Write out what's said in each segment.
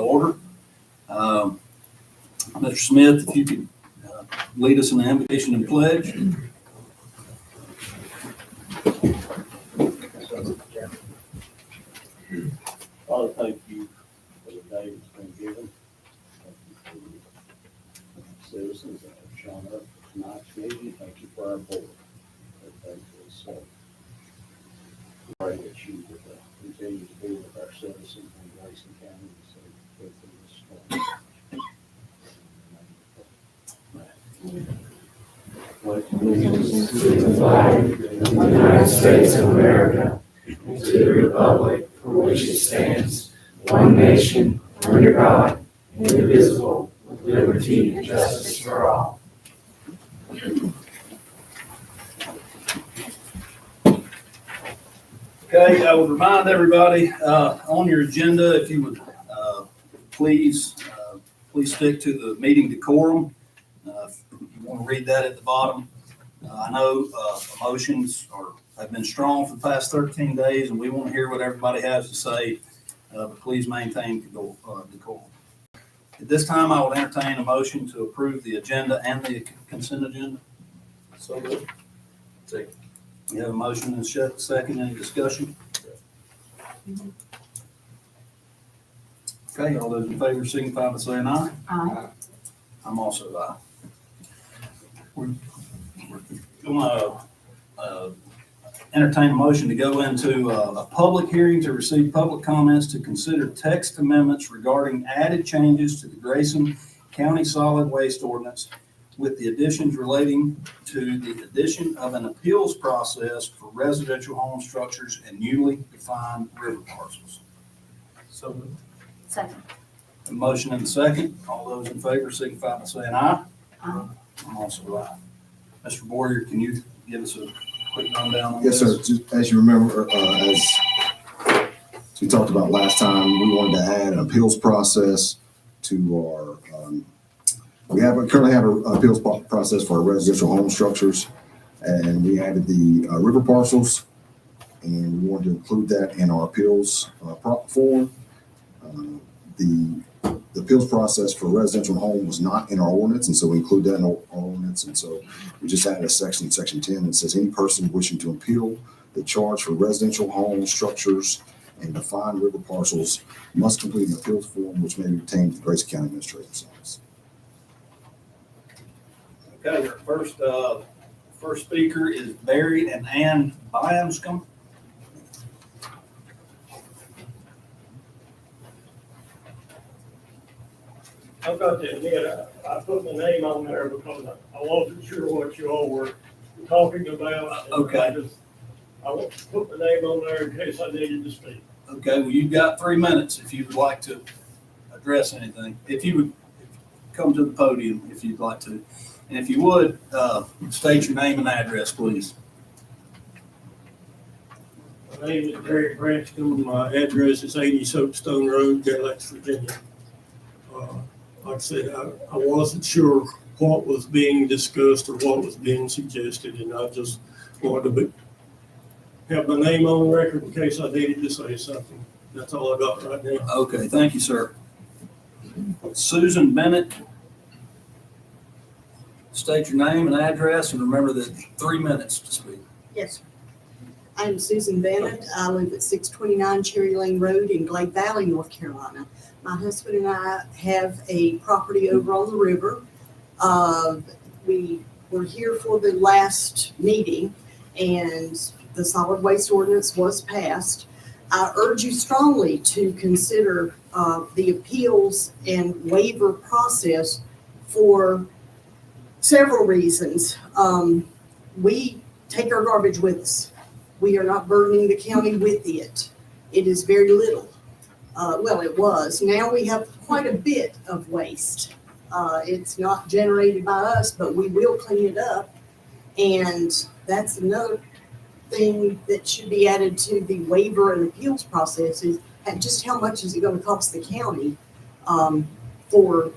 order. Mr. Smith, if you could lead us in the invocation and pledge. Father, thank you for the day that's been given. Thank you for the citizens that have shown up for tonight's meeting. Thank you for our board. Thank you. So pray that you would continue to be with our citizens in Grayson County. So go through this storm. Pledge allegiance to the flag of the United States of America and to the republic for which it stands, one nation, under God, indivisible, with liberty and justice for all. Okay, I would remind everybody on your agenda, if you would please stick to the meeting decorum. If you want to read that at the bottom. I know emotions have been strong for the past 13 days, and we want to hear what everybody has to say, but please maintain decorum. At this time, I will entertain a motion to approve the agenda and the consent agenda. So moved. Second. You have a motion and a second. Any discussion? Okay, all those in favor signify by saying aye. Aye. I'm also aye. We're going to entertain a motion to go into a public hearing to receive public comments to consider text amendments regarding added changes to the Grayson County Solid Waste Ordinance with the additions relating to the addition of an appeals process for residential home structures and newly defined river parcels. So moved. Second. A motion and a second. All those in favor signify by saying aye. Aye. I'm also aye. Mr. Boyer, can you give us a quick rundown on Yes, this? sir. Just as you remember, as we talked about last time, we wanted to add an appeals process to our, we currently have an appeals process for our residential home structures, and we added the river parcels, and we wanted to include that in our appeals form. The appeals process for residential home was not in our ordinance, and so we include that in our ordinance. And so we just added a section 10, that says any person wishing to appeal the charge for residential home structures and defined river parcels must complete an appeals form, which may be obtained at the Grayson County Administrator's Office. Okay, our first speaker is Barry and Ann Byamscombe. I got to admit, I put my name on there because I wasn't sure what you all were talking about. Okay. I want to put my name on there in case I needed to speak. Okay, well, you've got 3 minutes if you would like to address anything. If you would come to the podium, if you'd like to. And if you would, state your name and address, please. My name is Gary Branscombe. My address is 80 Soapstone Road, Galax, Virginia. Like I said, I wasn't sure what was being discussed or what was being suggested, and I just wanted to have my name on record in case I needed to say something. That's all I got right now. Okay, thank you, sir. Susan Bennett. State your name and address, and remember that 3 minutes to speak. Yes. I'm Susan Bennett. I live at 629 Cherry Lane Road in Glade Valley, North Carolina. My husband and I have a property over on the river. We were here for the last meeting, and the solid waste ordinance was passed. I urge you strongly to consider the appeals and waiver process for several reasons. We take our garbage with us. We are not burdening the county with it. It is very little. Well, it was. Now we have quite a bit of waste. It's not generated by us, but we will clean it up. And that's another thing that should be added to the waiver and appeals process is just how much is it going to cost the county I'm going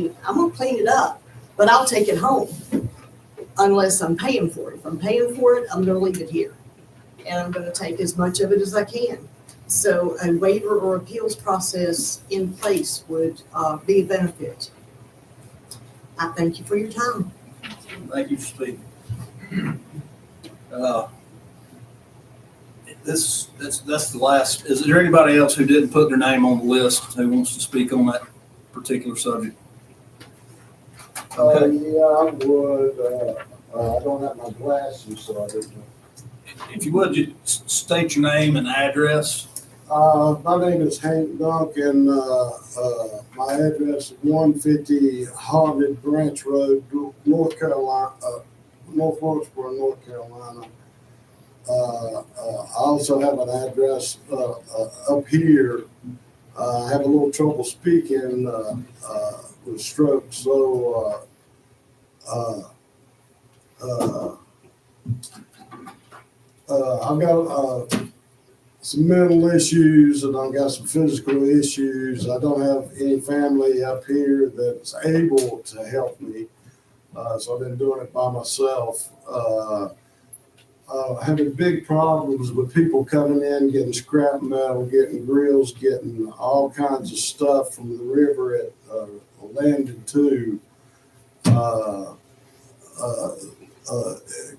to clean it up, but I'll take it home unless I'm paying for it. If I'm paying for it, I'm going to leave it here. And I'm going to take as much of it as I can. So a waiver or appeals process in place would be a benefit. I thank you for your time. Thank you for speaking. That's the last. Is there anybody else who didn't put their name on the list who wants to speak on that particular subject? Okay. Yeah, I would. I don't have my glasses, so I didn't. If you would, you state your name and address. My name is Hank Duncan. My address is 150 Harvard Branch Road, North Carolina, North Wilkesboro, North Carolina. I also have an address up here. I have a little trouble speaking with stroke, so I've got some mental issues and I've got some physical issues. I don't have any family up here that's able to help me, so I've been doing it by myself. Having big problems with people coming in, getting scrap metal, getting grills, getting all kinds of stuff from the river at Landon 2.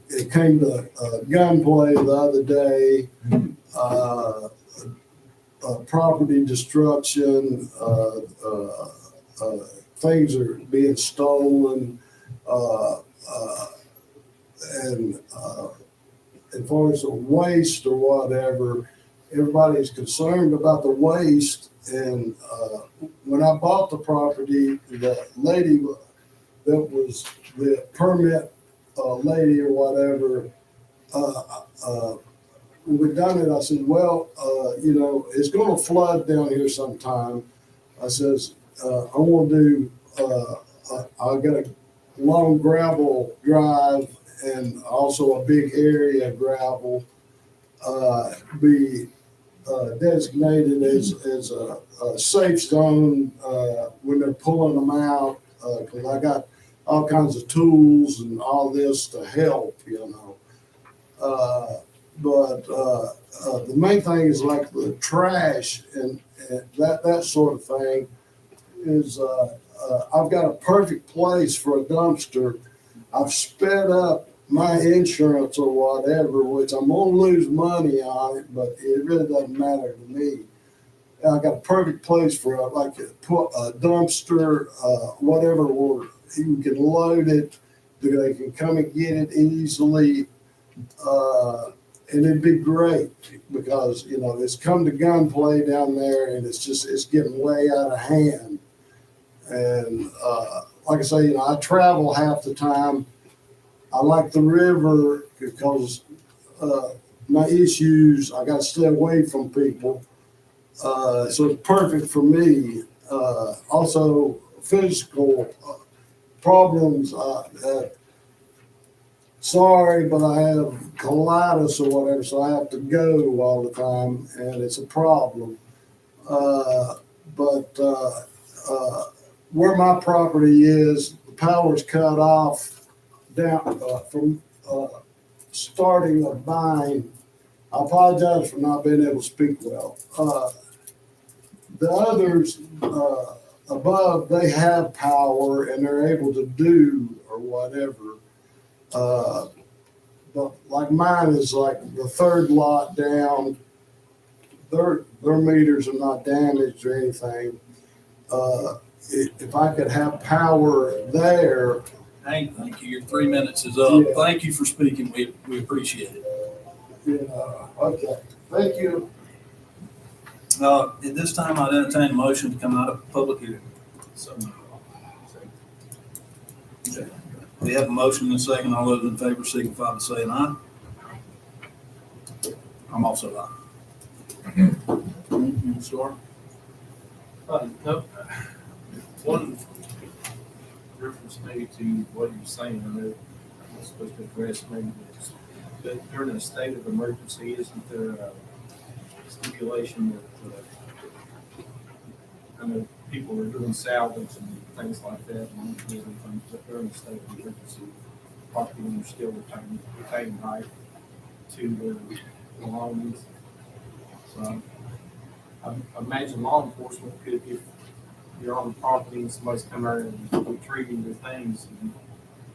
It came to gunplay the other day, property destruction, things are being stolen, and as far as the waste or whatever, everybody's concerned about the waste. And when I bought the property, the lady that was the permit lady or whatever, when we done it, I said, well, it's going to flood down here sometime. I says, I want to do, I got a long gravel drive and also a big area of gravel, be designated as a safe zone when they're pulling them out, because I got all kinds of tools and all this to help, but the main thing is like the trash and that sort of thing is I've got a perfect place for a dumpster. I've sped up my insurance or whatever, which I'm going to lose money on it, but it really doesn't matter to me. I got a perfect place for a dumpster, whatever, where you can load it, they can come and get it easily, and it'd be great because, it's come to gunplay down there and it's getting way out of hand. And like I say, I travel half the time. I like the river because my issues, I got to stay away from people. So it's perfect for me. Also, physical problems. Sorry, but I have colitis or whatever, so I have to go all the time, and it's a problem. But where my property is, the power's cut off down from starting a vine. I apologize for not being able to speak well. The others above, they have power and they're able to do or whatever. But like mine is like the third lot down. Their meters are not damaged or anything. If I could have power there. Hank, thank you. Your 3 minutes is up. Yeah. Thank you for speaking. We appreciate it. Okay. Thank you. At this time, I'd entertain a motion to come out of public hearing. So, Okay. We have a motion and a second. All those in favor signify by saying aye. I'm also aye. Sorry. no, one reference maybe to what you're saying, I know I'm supposed to address maybe this, but during a state of emergency, isn't there a stipulation that, I know people are doing salvage and things like that, and things, but during a state of emergency, property owners still retain right to their belongings. So I imagine law enforcement could, if you're on the property and somebody's come out and retrieving your things, you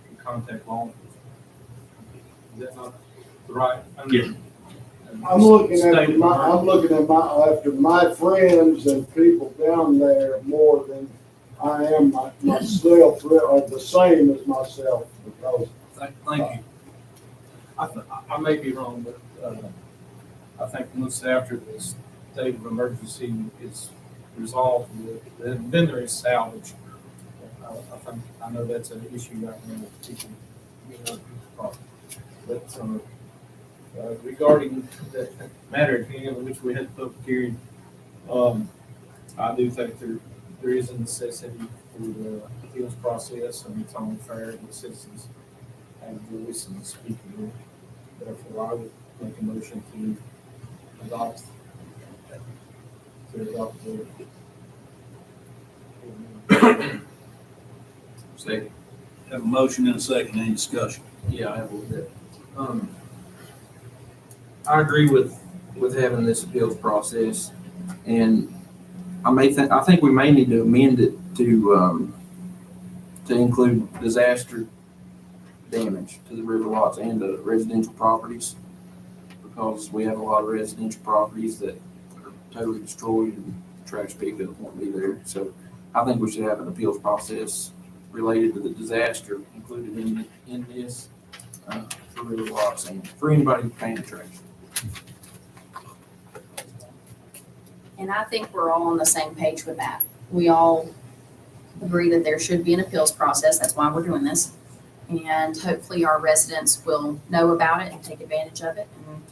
can contact law enforcement. Is that not the right? Yeah. I'm looking State after my friends and people down there more than I am myself, or the same as myself, because Thank you. I may be wrong, but I think once after the state of emergency is resolved, then there is salvage. I know that's an issue right now with people, people's property. But regarding the matter at hand, which we had the public hearing, I do think there is a necessity for the appeals process, and it's only fair that citizens have a voice and speak in it. Therefore, I would make a motion to adopt the. Second. Have a motion and a second. Any discussion? Yeah, I have a little bit. I agree with having this appeals process, and I think we may need to amend it to include disaster damage to the river lots and to residential properties, because we have a lot of residential properties that are totally destroyed and trash pickup won't be there. So I think we should have an appeals process related to the disaster included in this for river lots and for anybody paying trash. And I think we're all on the same page with that. We all agree that there should be an appeals process. That's why we're doing this. And hopefully our residents will know about it and take advantage of it and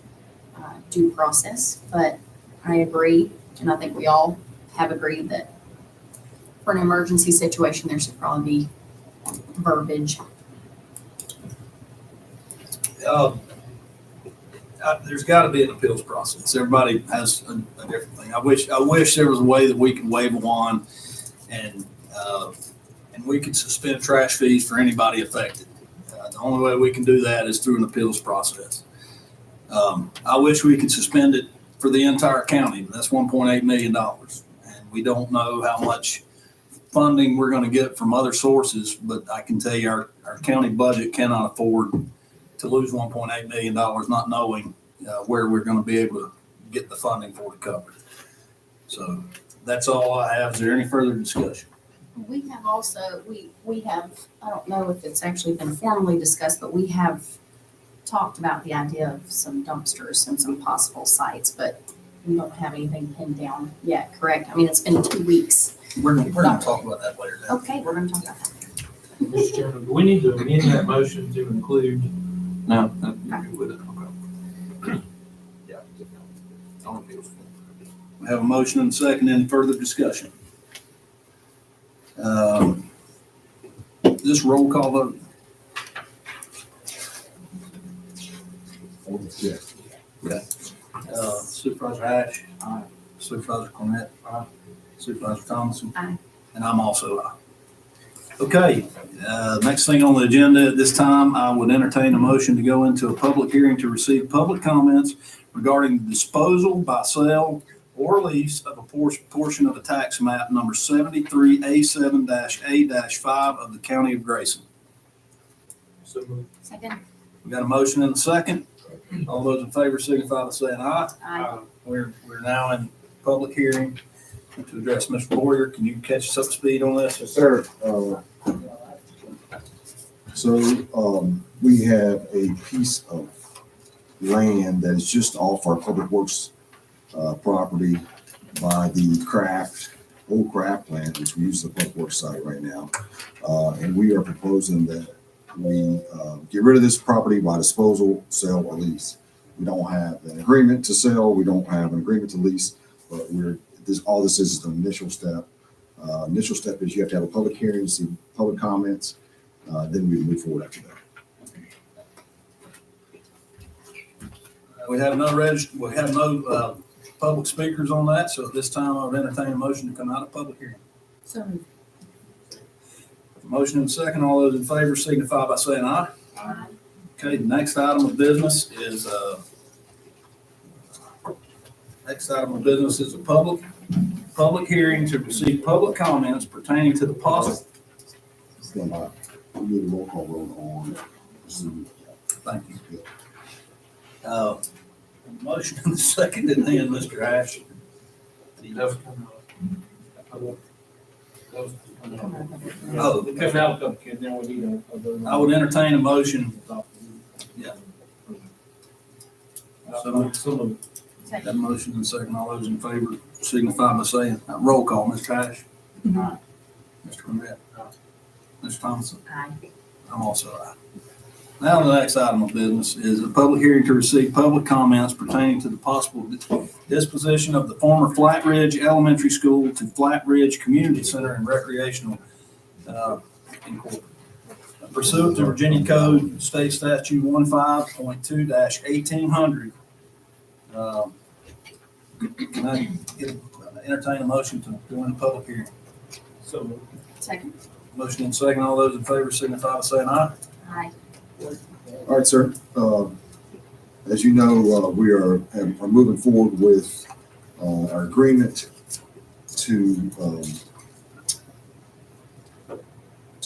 due process. But I agree, and I think we all have agreed that for an emergency situation, there should probably be verbiage. There's got to be an appeals process. Everybody has a different thing. I wish there was a way that we could wave a wand and we could suspend trash fees for anybody affected. The only way we can do that is through an appeals process. I wish we could suspend it for the entire county, but that's $1.8 million. And we don't know how much funding we're going to get from other sources, but I can tell you our county budget cannot afford to lose $1.8 million, not knowing where we're going to be able to get the funding for to cover it. So that's all I have. Is there any further discussion? We have also, we have, I don't know if it's actually been formally discussed, but we have talked about the idea of some dumpsters and some possible sites, but we don't have anything pinned down yet, correct? I mean, it's been 2 weeks. We're going to talk about that later. Okay, we're gonna talk about that. Mr. Chairman, do we need to amend that motion to include? No, you're good with it. Okay. Yeah. On appeals. We have a motion and a second. Any further discussion? This roll call vote. Yeah. Okay. Supervisor Hatch. Aye. Supervisor Cornett. Aye. Supervisor Thomason. Aye. And I'm also aye. Okay, next thing on the agenda at this time, I would entertain a motion to go into a public hearing to receive public comments regarding the disposal by sale or lease of a portion of the tax map number 73A7-A-5 of the County of Grayson. So moved. Second. We got a motion and a second. All those in favor signify by saying aye. Aye. We're now in public hearing to address Mr. Boyer. Can you catch us up to speed on this? Yes, sir. We have a piece of land that is just off our public works property by the old craft plant, which we use the public works site right now. And we are proposing that we get rid of this property by disposal, sale, or lease. We don't have an agreement to sell. We don't have an agreement to lease, but all this is the initial step. Initial step is you have to have a public hearing, see public comments, then we move forward after that. We have no public speakers on that, so at this time I would entertain a motion to come out of public hearing. So moved. Motion and second. All those in favor signify by saying aye. Aye. Okay, the next item of business is Next item of business is a public hearing to receive public comments pertaining to the possible. Stand by. We need a roll call vote on Zoom. Thank you. Motion and second in hand, Mr. Ash. That was coming up. That was coming up. Oh, Because now, okay, then we need a vote. I would entertain a motion. Yeah. So moved. That motion and second, all those in favor signify by saying, roll call, Mr. Ash. Aye. Mr. Burnett. Mr. Thompson. Aye. I'm also aye. Now, the next item of business is a public hearing to receive public comments pertaining to the possible disposition of the former Flat Ridge Elementary School to Flat Ridge Community Center and Recreational Incorporated. Pursuant to Virginia Code State Statute 15.2-1800. Can I entertain a motion to go into public hearing? So moved. Second. Motion and second, all those in favor signify by saying aye. Aye. All right, sir. As you know, we are moving forward with our agreement to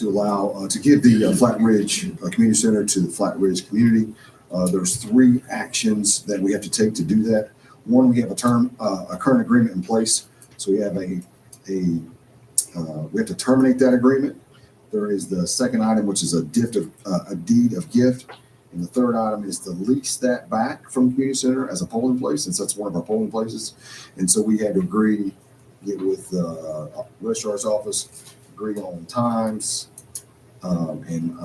allow to give the Flat Ridge Community Center to the Flat Ridge community. There's 3 actions that we have to take to do that. One, we have a current agreement in place, so we have we have to terminate that agreement. There is the second item, which is a deed of gift. And the third item is to lease that back from the community center as a polling place, since that's one of our polling places. And so we had to get with the registrar's office, agree on times, and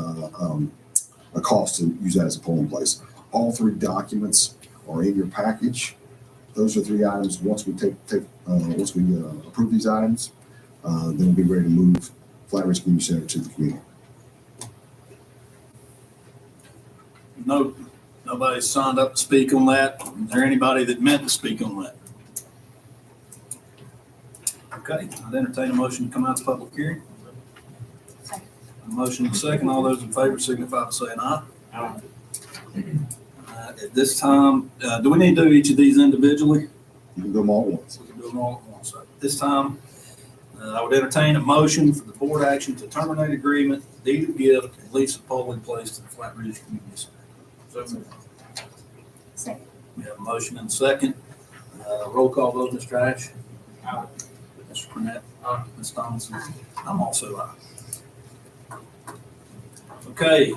a cost to use that as a polling place. All 3 documents are in your package. Those are 3 items. Once we approve these items, then we'll be ready to move Flat Ridge Community Center to the community. No, nobody signed up to speak on that. Is there anybody that meant to speak on that? Okay, I'd entertain a motion to come out of public hearing. Second. A motion and second, all those in favor signify by saying aye. Aye. At this time, do we need to do each of these individually? You can do them all at once. We can do them all at once. So at this time, I would entertain a motion for the board action to terminate agreement, deed of gift, and lease a polling place to the Flat Ridge Community Center. So moved. Second. We have a motion and second. Roll call vote, Mr. Ash. Aye. Mr. Burnett. Aye. Ms. Thompson. Aye. I'm also aye. Okay,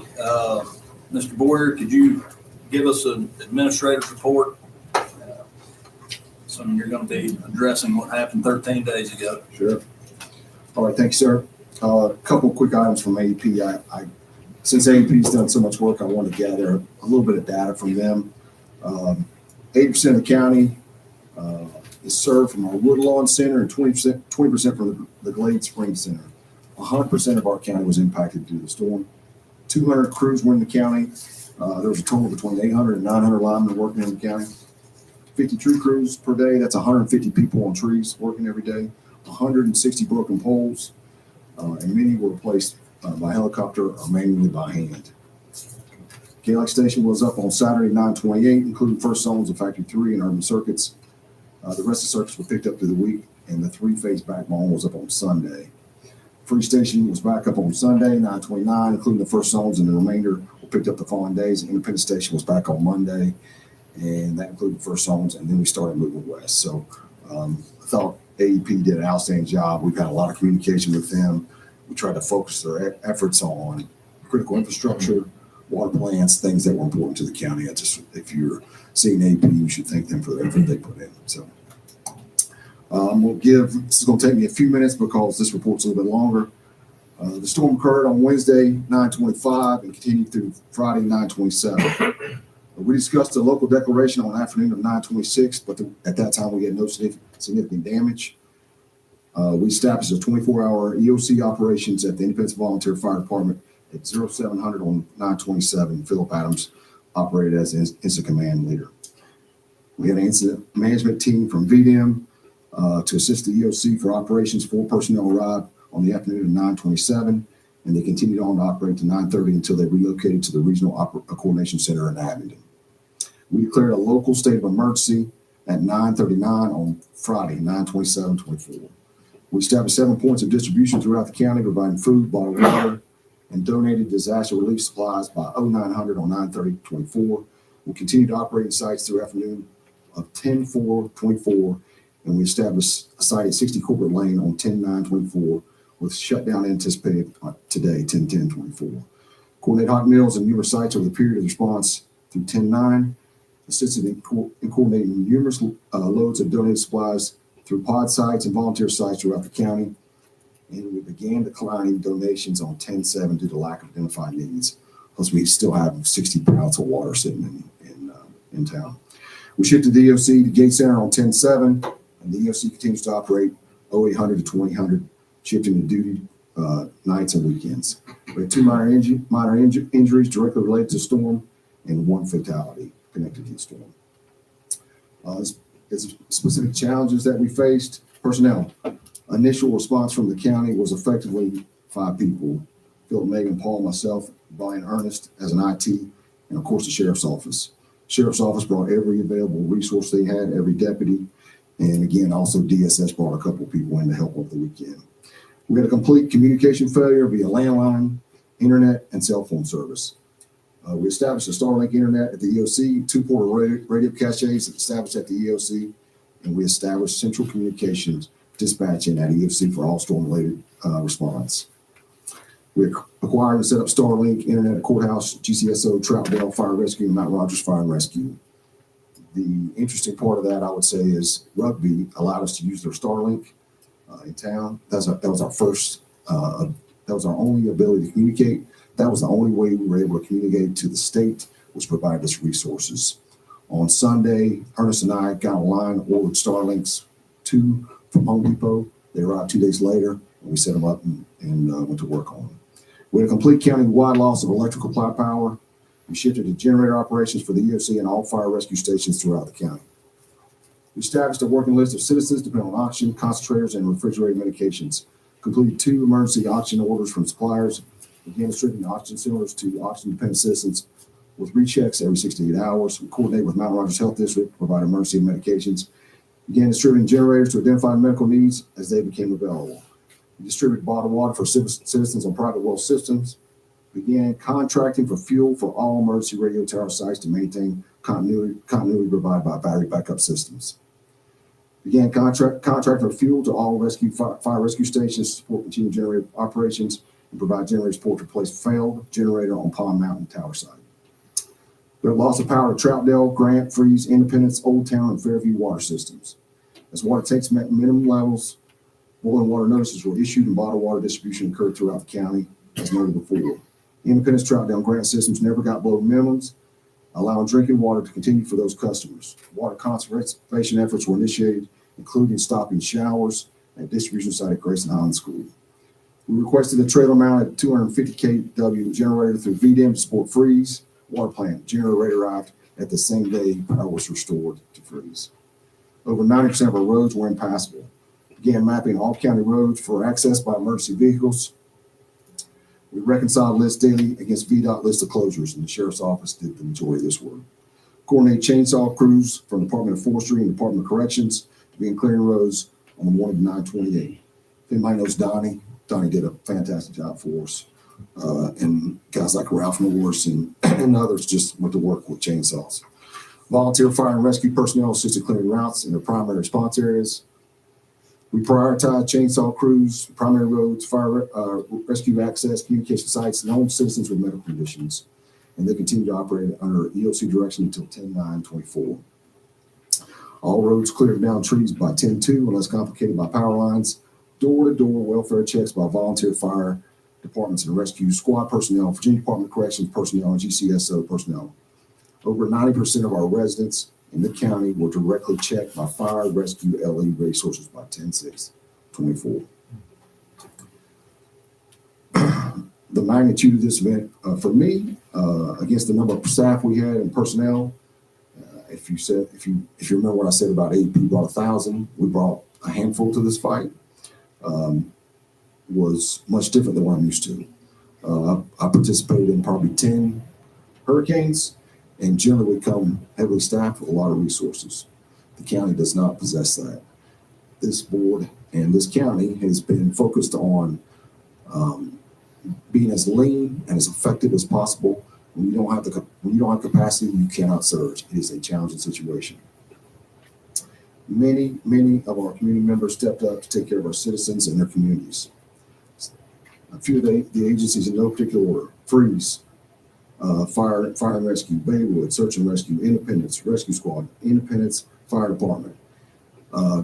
Mr. Boyer, could you give us an administrative report? Something you're going to be addressing what happened 13 days ago. Sure. All right, thanks, sir. A couple quick items from AEP. Since AEP's done so much work, I want to gather a little bit of data from them. 80% of the county is served from our Woodlawn Center and 20% from the Glade Springs Center. 100% of our county was impacted due to the storm. 200 crews were in the county. There was a total of between 800 and 900 linemen working in the county. 50 tree crews per day. That's 150 people on trees working every day. 160 broken poles, and many were replaced by helicopter or manually by hand. KLX station was up on Saturday, 9/28, including first zones of Factory 3 and urban circuits. The rest of the circuits were picked up through the week, and the 3-phase backbone was up on Sunday. Free station was back up on Sunday, 9/29, including the first zones, and the remainder were picked up the following days. Independent station was back on Monday, and that included the first zones, and then we started moving west. So I thought AEP did an outstanding job. We've had a lot of communication with them. We tried to focus their efforts on critical infrastructure, water plants, things that were important to the county. If you're seeing AEP, you should thank them for the effort they put in. So this is going to take me a few minutes because this report's a little bit longer. The storm occurred on Wednesday, 9/25, and continued through Friday, 9/27. We discussed the local declaration on the afternoon of 9/26, but at that time we had no significant damage. We established a 24-hour EOC operations at the Independence Volunteer Fire Department at 0700 on 9/27. Philip Adams operated as incident command leader. We had an incident management team from VDM to assist the EOC for operations. 4 personnel arrived on the afternoon of 9/27, and they continued on to operate to 9:30 until they relocated to the Regional Coordination Center in Abingdon. We declared a local state of emergency at 9:39 on Friday, 9/27/24. We established 7 points of distribution throughout the county, providing food, bottled water, and donated disaster relief supplies by 0900 on 9/30/24. We'll continue to operate in sites through afternoon of 10/4/24, and we established a site at 60 Corporate Lane on 10/9/24 with shutdown anticipated today, 10/10/24. Coordinate hot meals and numerous sites over the period of response through 10/9, assisted in coordinating numerous loads of donated supplies through pod sites and volunteer sites throughout the county. And we began declining donations on 10/7 due to lack of identified needs. Plus, we still have 60 pounds of water sitting in town. We shifted the EOC to Gate Center on 10/7, and the EOC continues to operate 0800 to 2000, shifting to duty nights and weekends. We had 2 minor injuries directly related to the storm and 1 fatality connected to the storm. As specific challenges that we faced, personnel. Initial response from the county was effectively 5 people: Phil, Megan, Paul, myself, Brian, Ernest as an IT, and of course the sheriff's office. Sheriff's office brought every available resource they had, every deputy, and again, also DSS brought a couple of people in to help over the weekend. We had a complete communication failure via landline, internet, and cell phone service. We established a Starlink internet at the EOC, 2 portable radio caches established at the EOC, and we established central communications dispatching at EOC for all storm-related response. We acquired and set up Starlink internet at Courthouse, GCSO, Troutdale Fire Rescue, and Mount Rogers Fire and Rescue. The interesting part of that, I would say, is Rugby allowed us to use their Starlink in town. That was our first, that was our only ability to communicate. That was the only way we were able to communicate to the state, which provided us resources. On Sunday, Ernest and I got online, ordered Starlinks 2 from Home Depot. They arrived 2 days later, and we set them up and went to work on them. We had a complete county-wide loss of electrical power. We shifted to generator operations for the EOC and all fire rescue stations throughout the county. We established a working list of citizens depending on oxygen, concentrators, and refrigerated medications. Completed 2 emergency oxygen orders from suppliers. Began distributing oxygen cylinders to oxygen-dependent citizens with rechecks every 68 hours. We coordinated with Mount Rogers Health District to provide emergency medications. Began distributing generators to identify medical needs as they became available. We distributed bottled water for citizens on private well systems. Began contracting for fuel for all emergency radio tower sites to maintain continuity provided by battery backup systems. Began contracting for fuel to all fire rescue stations to support continued generator operations and provide generator support to replace failed generator on Pond Mountain Tower site. We had loss of power to Troutdale, Grant, Freeze, Independence, Old Town, and Fairview water systems. As water tanks met minimum levels, boiling water notices were issued and bottled water distribution occurred throughout the county, as noted before. Independence, Troutdale, and Grant systems never got below minimums, allowing drinking water to continue for those customers. Water conservation efforts were initiated, including stopping showers at distribution site at Grayson High School. We requested a trailer mounted 250 kW generator through VDM to support Freeze water plant. Generator arrived at the same day power was restored to Freeze. Over 90% of our roads were impassable. Began mapping all county roads for access by emergency vehicles. We reconciled lists daily against VDOT list of closures, and the Sheriff's Office did the majority of this work. Coordinate chainsaw crews from the Department of Forestry and Department of Corrections to begin clearing roads on the morning of 9/28. If anybody knows Donnie did a fantastic job for us. And guys like Ralph Norris and others just went to work with chainsaws. Volunteer fire and rescue personnel assisted clearing routes in their primary response areas. We prioritize chainsaw crews, primary roads, fire rescue access, communication sites, and home citizens with medical conditions. And they continue to operate under EOC direction until 10/9/24. All roads cleared down trees by 10/2 unless complicated by power lines. Door-to-door welfare checks by volunteer fire departments and rescue squad personnel, Virginia Department of Corrections personnel, and GCSO personnel. Over 90% of our residents in the county were directly checked by fire rescue LE resources by 10/6/24. The magnitude of this event for me, against the number of staff we had and personnel, if you remember what I said about AP brought 1,000, we brought a handful to this fight, was much different than what I'm used to. I participated in probably 10 hurricanes, and generally we come heavily staffed with a lot of resources. The county does not possess that. This board and this county has been focused on being as lean and as effective as possible. When you don't have capacity, you cannot surge. It is a challenging situation. Many of our community members stepped up to take care of our citizens and their communities. A few of the agencies in no particular order: Freeze, Fire and Rescue, Baywood, Search and Rescue, Independence, Rescue Squad, Independence Fire Department.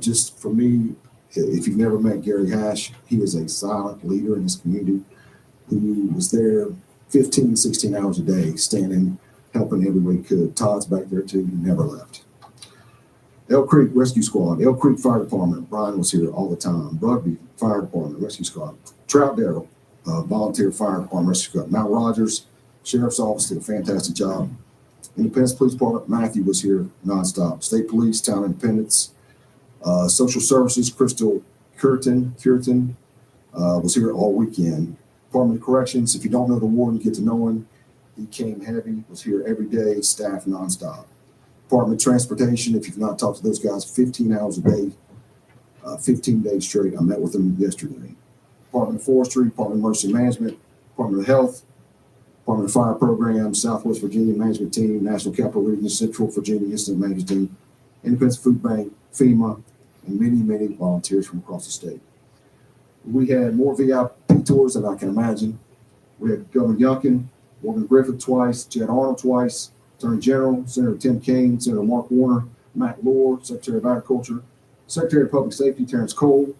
Just for me, if you've never met Gary Hash, he is a silent leader in his community who was there 15, 16 hours a day, standing, helping every way he could. Todd's back there too, he never left. Elk Creek Rescue Squad, Elk Creek Fire Department, Brian was here all the time. Rugby Fire Department, Rescue Squad. Troutdale, Volunteer Fire Department, Rescue Squad. Mount Rogers Sheriff's Office did a fantastic job. Independence Police Department, Matthew was here nonstop. State Police, Town Independence. Social Services, Crystal Curtin was here all weekend. Department of Corrections, if you don't know the warden, get to know him. He came heavy, was here every day, staff nonstop. Department of Transportation, if you've not talked to those guys, 15 hours a day, 15 days straight. I met with them yesterday. Department of Forestry, Department of Emergency Management, Department of Health, Department of Fire Programs, Southwest Virginia Management Team, National Capital Region, Central Virginia Incident Management Team, Independence Food Bank, FEMA, and many volunteers from across the state. We had more VIP tours than I can imagine. We had Governor Youngkin, Morgan Griffith twice, Jed Arnold twice, Attorney General, Senator Tim Kaine, Senator Mark Warner, Matt Lohr, Secretary of Agriculture, Secretary of Public Safety Terrence Cole,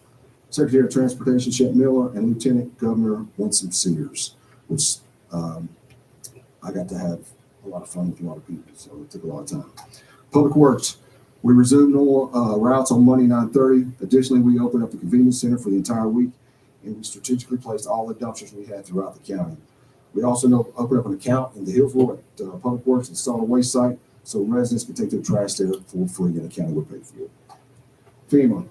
Secretary of Transportation Shep Miller, and Lieutenant Governor Winston Sears, which I got to have a lot of fun with a lot of people, so it took a lot of time. Public Works, we resumed normal routes on Monday, 9:30. Additionally, we opened up the convenience center for the entire week, and we strategically placed all the dumpsters we had throughout the county. We also opened up an account in the Hillsville at Public Works and solid waste site, so residents can take their trash there for free and the county would pay for it. FEMA,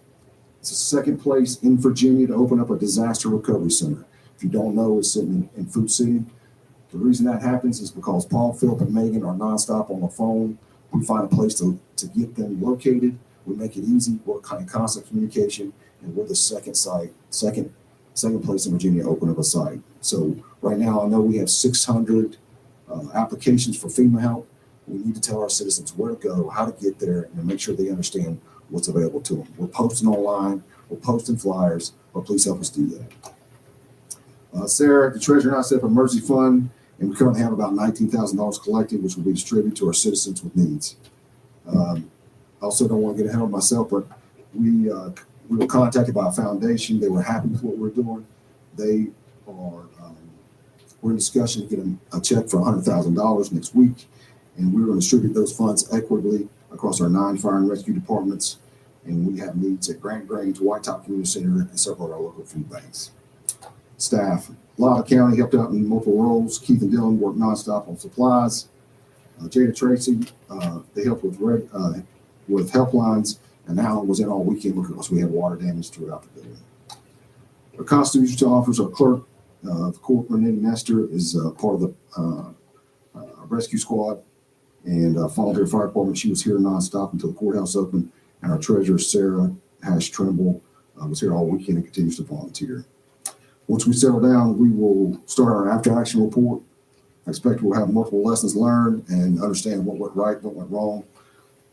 it's the second place in Virginia to open up a disaster recovery center. If you don't know, it's sitting in Food City. The reason that happens is because Paul, Philip, and Megan are nonstop on the phone. We find a place to get them located. We make it easy. We're in constant communication, and we're the second place in Virginia to open up a site. So right now, I know we have 600 applications for FEMA help. We need to tell our citizens where to go, how to get there, and make sure they understand what's available to them. We're posting online, we're posting flyers, but please help us do that. Sarah, the treasurer and I set up an emergency fund, and we currently have about $19,000 collected, which will be distributed to our citizens with needs. I also don't want to get ahead of myself, but we were contacted by a foundation. They were happy with what we're doing. They are, we're in discussion to get a check for $100,000 next week, and we're going to distribute those funds equitably across our 9 fire and rescue departments. And we have needs at Grant Grange, White Top Community Center, and several of our local food banks. Staff, Lava County helped out in multiple roles. Keith and Dylan worked nonstop on supplies. Jada Tracy, they helped with helplines, and Alan was in all weekend because we had water damage throughout the building. Our constitutional officer, our clerk, the court, Renee Nestor, is part of the rescue squad and volunteer fire department. She was here nonstop until the courthouse opened. And our treasurer, Sarah Hash Trimble, was here all weekend and continues to volunteer. Once we settle down, we will start our after action report. I expect we'll have multiple lessons learned and understand what went right, what went wrong.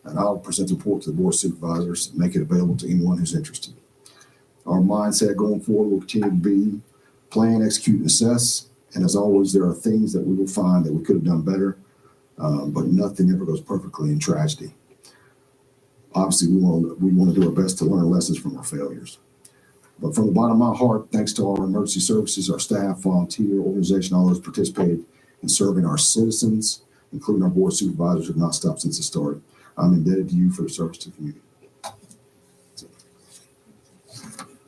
And I'll present the report to the board of supervisors and make it available to anyone who's interested. Our mindset going forward will continue to be plan, execute, and assess. And as always, there are things that we will find that we could have done better, but nothing ever goes perfectly in tragedy. Obviously, we want to do our best to learn lessons from our failures. But from the bottom of my heart, thanks to our emergency services, our staff, volunteer, organization, all those participated in serving our citizens, including our board of supervisors who have not stopped since it started. I'm indebted to you for the service to the community.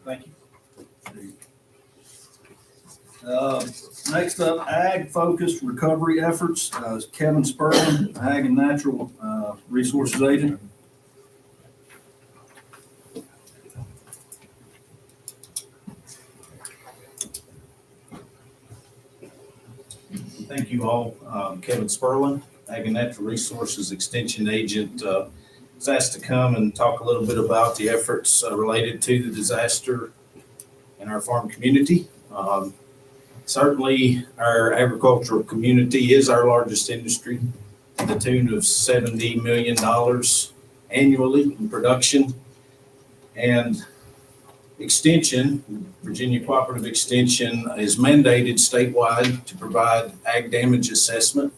Thank you. Next up, ag-focused recovery efforts. Kevin Spurgeon, Ag and Natural Resources Agent. Thank you all. Kevin Spurlin, Ag and Natural Resources Extension Agent. was asked to come and talk a little bit about the efforts related to the disaster in our farm community. Certainly, our agricultural community is our largest industry, to the tune of $70 million annually in production. And Extension, Virginia Cooperative Extension, is mandated statewide to provide ag damage assessment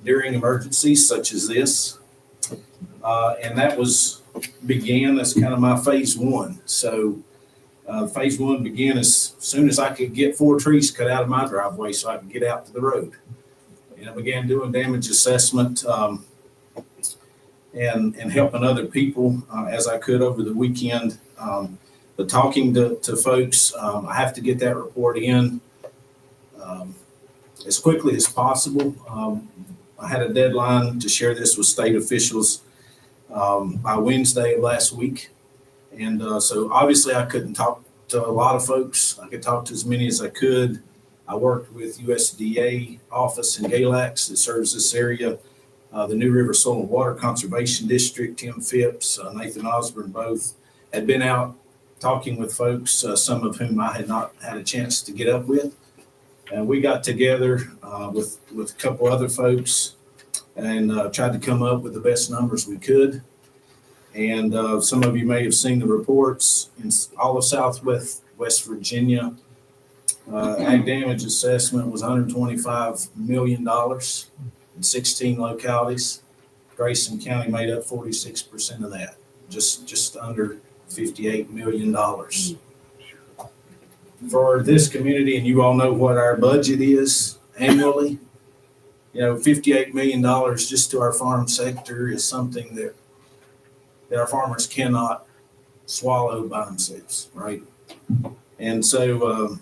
during emergencies such as this. And that that's kind of my phase one. So phase one began as soon as I could get 4 trees cut out of my driveway so I could get out to the road. And I began doing damage assessment and helping other people as I could over the weekend. But talking to folks, I have to get that report in as quickly as possible. I had a deadline to share this with state officials by Wednesday of last week. And so obviously I couldn't talk to a lot of folks. I could talk to as many as I could. I worked with USDA office in Galax that serves this area, the New River Soil and Water Conservation District. Tim Phipps, Nathan Osborne, both had been out talking with folks, some of whom I had not had a chance to get up with. And we got together with a couple other folks and tried to come up with the best numbers we could. And some of you may have seen the reports in all of Southwest West Virginia. Ag damage assessment was $125 million in 16 localities. Grayson County made up 46% of that, just under $58 million. For this community, and you all know what our budget is annually, $58 million just to our farm sector is something that our farmers cannot swallow by themselves, right? And so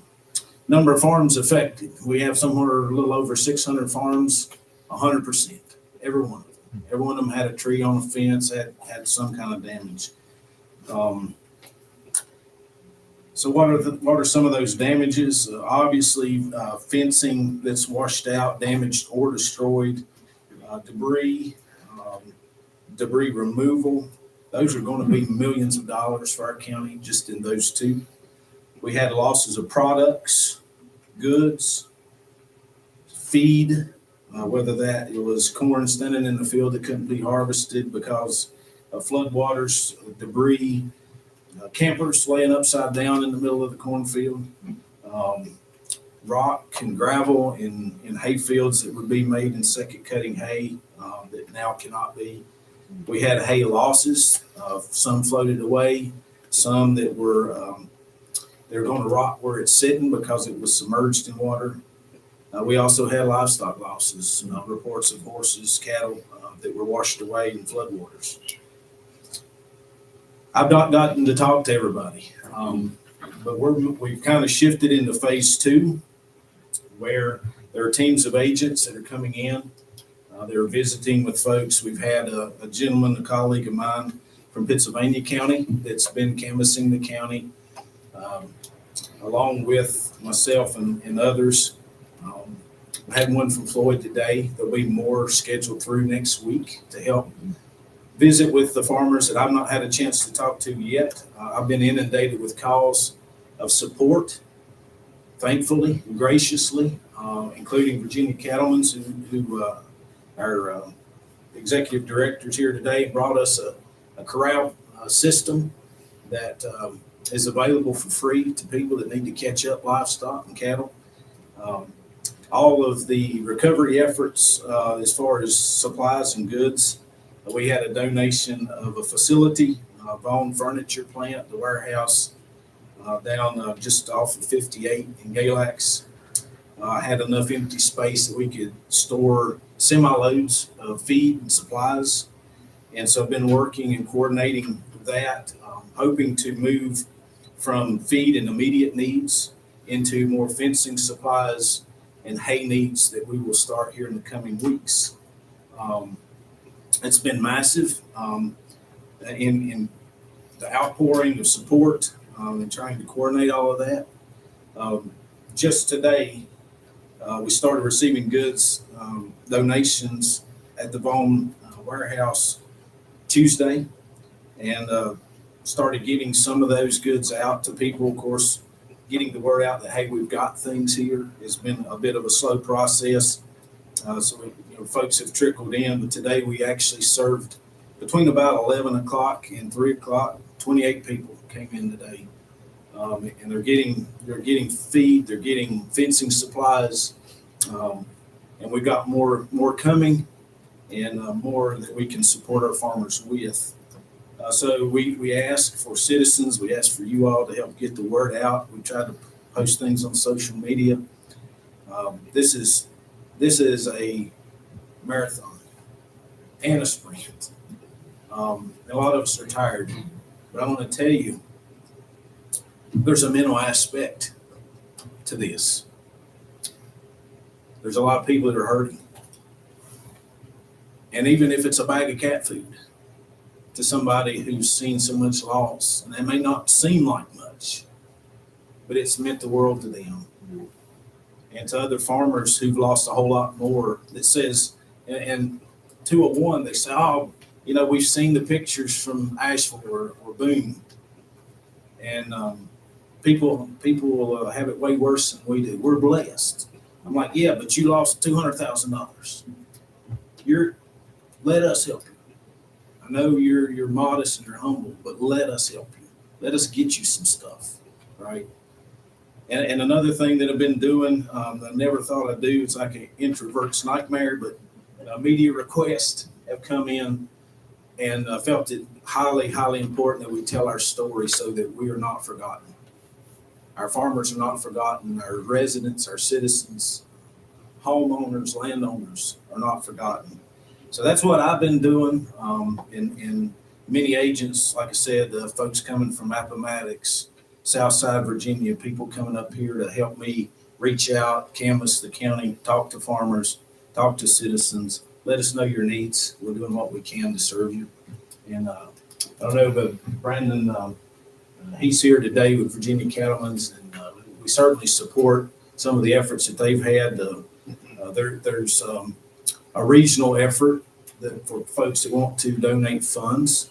number of farms affected. We have somewhere a little over 600 farms, 100%, every one of them. Every one of them had a tree on a fence, had some kind of damage. So what are some of those damages? Obviously, fencing that's washed out, damaged or destroyed, debris removal. Those are going to be millions of dollars for our county just in those two. We had losses of products, goods, feed, whether that it was corn standing in the field that couldn't be harvested because of floodwaters, debris, campers laying upside down in the middle of the cornfield, rock and gravel in hay fields that would be made in second cutting hay that now cannot be. We had hay losses. Some floated away, some that were they're going to rot where it's sitting because it was submerged in water. We also had livestock losses, reports of horses, cattle that were washed away in floodwaters. I've not gotten to talk to everybody, but we've kind of shifted into phase two, where there are teams of agents that are coming in. They're visiting with folks. We've had a gentleman, a colleague of mine from Pittsylvania County that's been canvassing the county, along with myself and others. I had one from Floyd today. There'll be more scheduled through next week to help visit with the farmers that I've not had a chance to talk to yet. I've been inundated with calls of support, thankfully, graciously, including Virginia Cattlemen's, who our executive directors here today brought us a corral system that is available for free to people that need to catch up livestock and cattle. All of the recovery efforts as far as supplies and goods. We had a donation of a facility, Vaughn Furniture Plant, the warehouse down just off of 58 in Galax. Had enough empty space that we could store semi-loads of feed and supplies. And so I've been working and coordinating that, hoping to move from feed and immediate needs into more fencing supplies and hay needs that we will start here in the coming weeks. It's been massive in the outpouring of support and trying to coordinate all of that. Just today, we started receiving goods, donations at the Vaughn warehouse Tuesday and started getting some of those goods out to people. Of course, getting the word out that, hey, we've got things here has been a bit of a slow process. Folks have trickled in, but today we actually served between about 11 o'clock and 3 o'clock. 28 people came in today, and they're getting feed, they're getting fencing supplies, and we've got more coming, and more that we can support our farmers with. So we ask for citizens, we ask for you all to help get the word out. We try to post things on social media. This is a marathon and a sprint. A lot of us are tired, but I want to tell you, there's a mental aspect to this. There's a lot of people that are hurting. And even if it's a bag of cat food to somebody who's seen so much loss, and it may not seem like much, but it's meant the world to them. And to other farmers who've lost a whole lot more, that says, and 201, they say, oh, we've seen the pictures from Asheville or Boone, and people will have it way worse than we do. We're blessed. I'm like, yeah, but you lost $200,000. Let us help you. I know you're modest and you're humble, but let us help you. Let us get you some stuff, right? And another thing that I've been doing, I never thought I'd do, it's like an introvert's nightmare, but media requests have come in, and I felt it highly, highly important that we tell our story so that we are not forgotten. Our farmers are not forgotten. Our residents, our citizens, homeowners, landowners are not forgotten. So that's what I've been doing. And many agents, like I said, the folks coming from Appomattox, Southside Virginia, people coming up here to help me reach out, canvass the county, talk to farmers, talk to citizens, let us know your needs. We're doing what we can to serve you. And I don't know, but Brandon, he's here today with Virginia Cattlemen's, and we certainly support some of the efforts that they've had. There's a regional effort for folks that want to donate funds,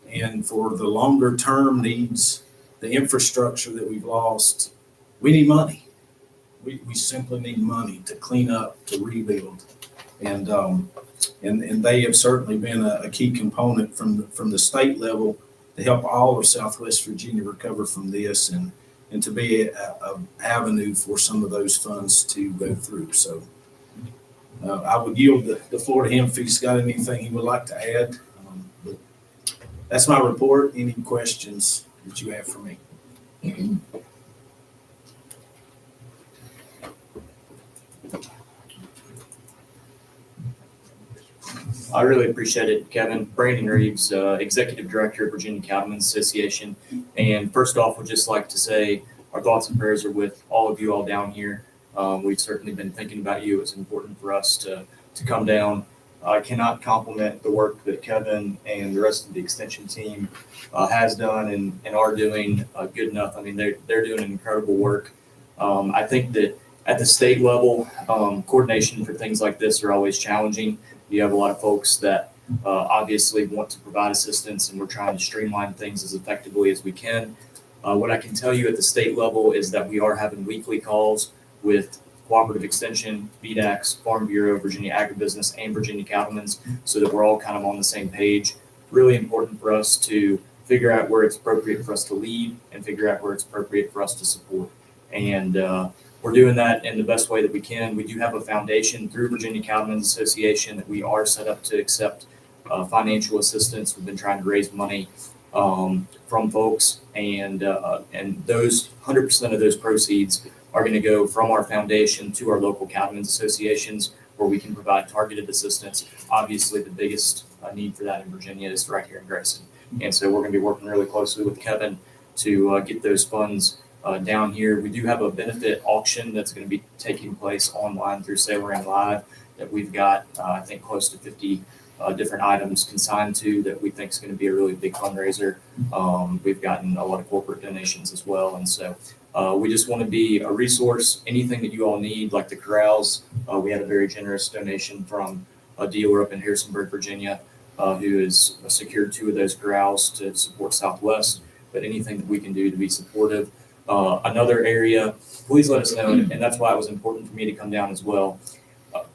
and for the longer term needs, the infrastructure that we've lost, we need money. We simply need money to clean up, to rebuild, and they have certainly been a key component from the state level to help all of Southwest Virginia recover from this, and to be an avenue for some of those funds to go through. So I would yield the floor to him if he's got anything he would like to add. But that's my report. Any questions that you have for me? I really appreciate it, Kevin. Brandon Reeves, Executive Director of Virginia Cattlemen's Association. And first off, would just like to say our thoughts and prayers are with all of you all down here. We've certainly been thinking about you. It's important for us to come down. I cannot compliment the work that Kevin and the rest of the extension team has done and are doing good enough. I mean, they're doing incredible work. I think that at the state level, coordination for things like this are always challenging. You have a lot of folks that obviously want to provide assistance, and we're trying to streamline things as effectively as we can. What I can tell you at the state level is that we are having weekly calls with Cooperative Extension, VDAX, Farm Bureau, Virginia Agribusiness, and Virginia Cattlemen's, so that we're all kind of on the same page. Really important for us to figure out where it's appropriate for us to lead and figure out where it's appropriate for us to support. And we're doing that in the best way that we can. We do have a foundation through Virginia Cattlemen's Association that we are set up to accept financial assistance. We've been trying to raise money from folks, and those 100% of those proceeds are going to go from our foundation to our local cattlemen's associations, where we can provide targeted assistance. Obviously, the biggest need for that in Virginia is right here in Grayson. And so we're going to be working really closely with Kevin to get those funds down here. We do have a benefit auction that's going to be taking place online through Sailoring Live that we've got, I think, close to 50 different items consigned to that we think is going to be a really big fundraiser. We've gotten a lot of corporate donations as well. And so we just want to be a resource. Anything that you all need, like the corrals, we had a very generous donation from a dealer up in Harrisonburg, Virginia. who has secured 2 of those corrals to support Southwest, but anything that we can do to be supportive. Another area, please let us know, and that's why it was important for me to come down as well.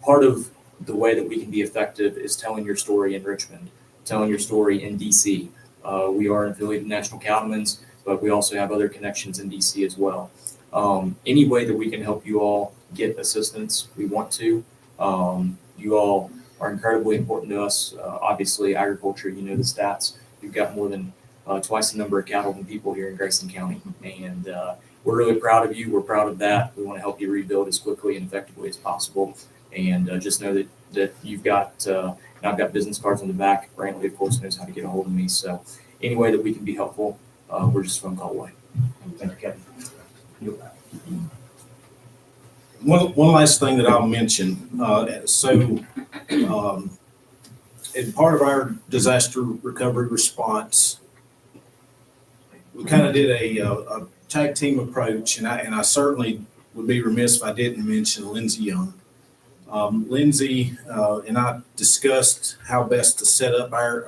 Part of the way that we can be effective is telling your story in Richmond, telling your story in DC. We are an affiliated National Cattlemen's, but we also have other connections in DC as well. Any way that we can help you all get assistance, we want to. You all are incredibly important to us. Obviously, agriculture, you know the stats. You've got more than twice the number of cattlemen people here in Grayson County. And we're really proud of you. We're proud of that. We want to help you rebuild as quickly and effectively as possible. And just know that you've got, and I've got business cards on the back. Brantley, of course, knows how to get a hold of me. So any way that we can be helpful, we're just a phone call away. Thank you, Kevin. One last thing that I'll mention. In part of our disaster recovery response, we kind of did a tag team approach, and I certainly would be remiss if I didn't mention Lindsay Young. Lindsay and I discussed how best to set up our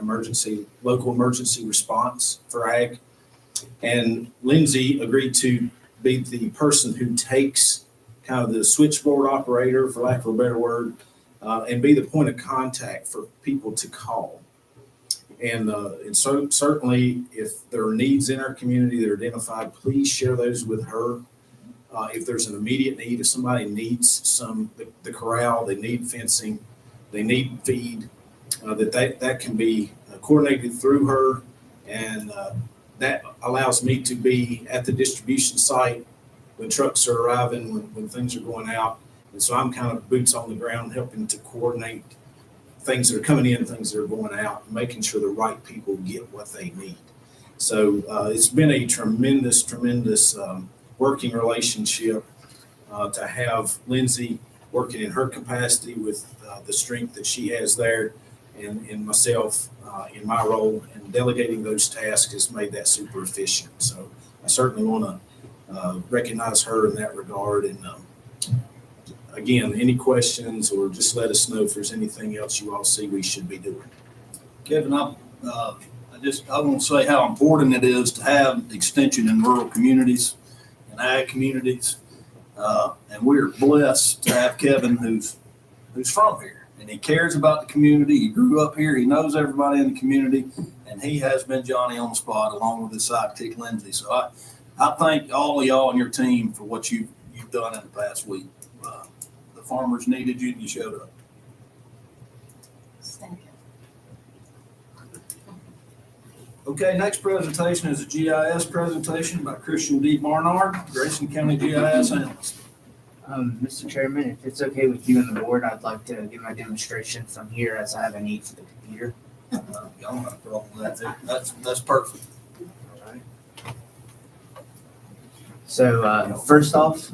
local emergency response for ag. And Lindsay agreed to be the person who takes kind of the switchboard operator, for lack of a better word, and be the point of contact for people to call. And so certainly if there are needs in our community that are identified, please share those with her. If there's an immediate need, if somebody needs the corral, they need fencing, they need feed, that can be coordinated through her. And that allows me to be at the distribution site when trucks are arriving, when things are going out. And so I'm kind of boots on the ground, helping to coordinate things that are coming in, things that are going out, and making sure the right people get what they need. So it's been a tremendous working relationship to have Lindsay working in her capacity with the strength that she has there, and myself in my role, and delegating those tasks has made that super efficient. So I certainly want to recognize her in that regard. And again, any questions, or just let us know if there's anything else you all see we should be doing. Kevin, I want to say how important it is to have extension in rural communities and ag communities. And we're blessed to have Kevin who's from here, and he cares about the community. He grew up here. He knows everybody in the community, and he has been Johnny on the spot along with his sidekick Lindsay. So I thank all of y'all and your team for what you've done in the past week. The farmers needed you, and you showed up. Thank you. Okay, next presentation is a GIS presentation by Christian D. Barnard, Grayson County GIS Analyst. Mr. Chairman, if it's okay with you and the board, I'd like to give my demonstration from here as I have a need for the computer. Y'all don't have a problem with that. That's perfect. All right. So first off,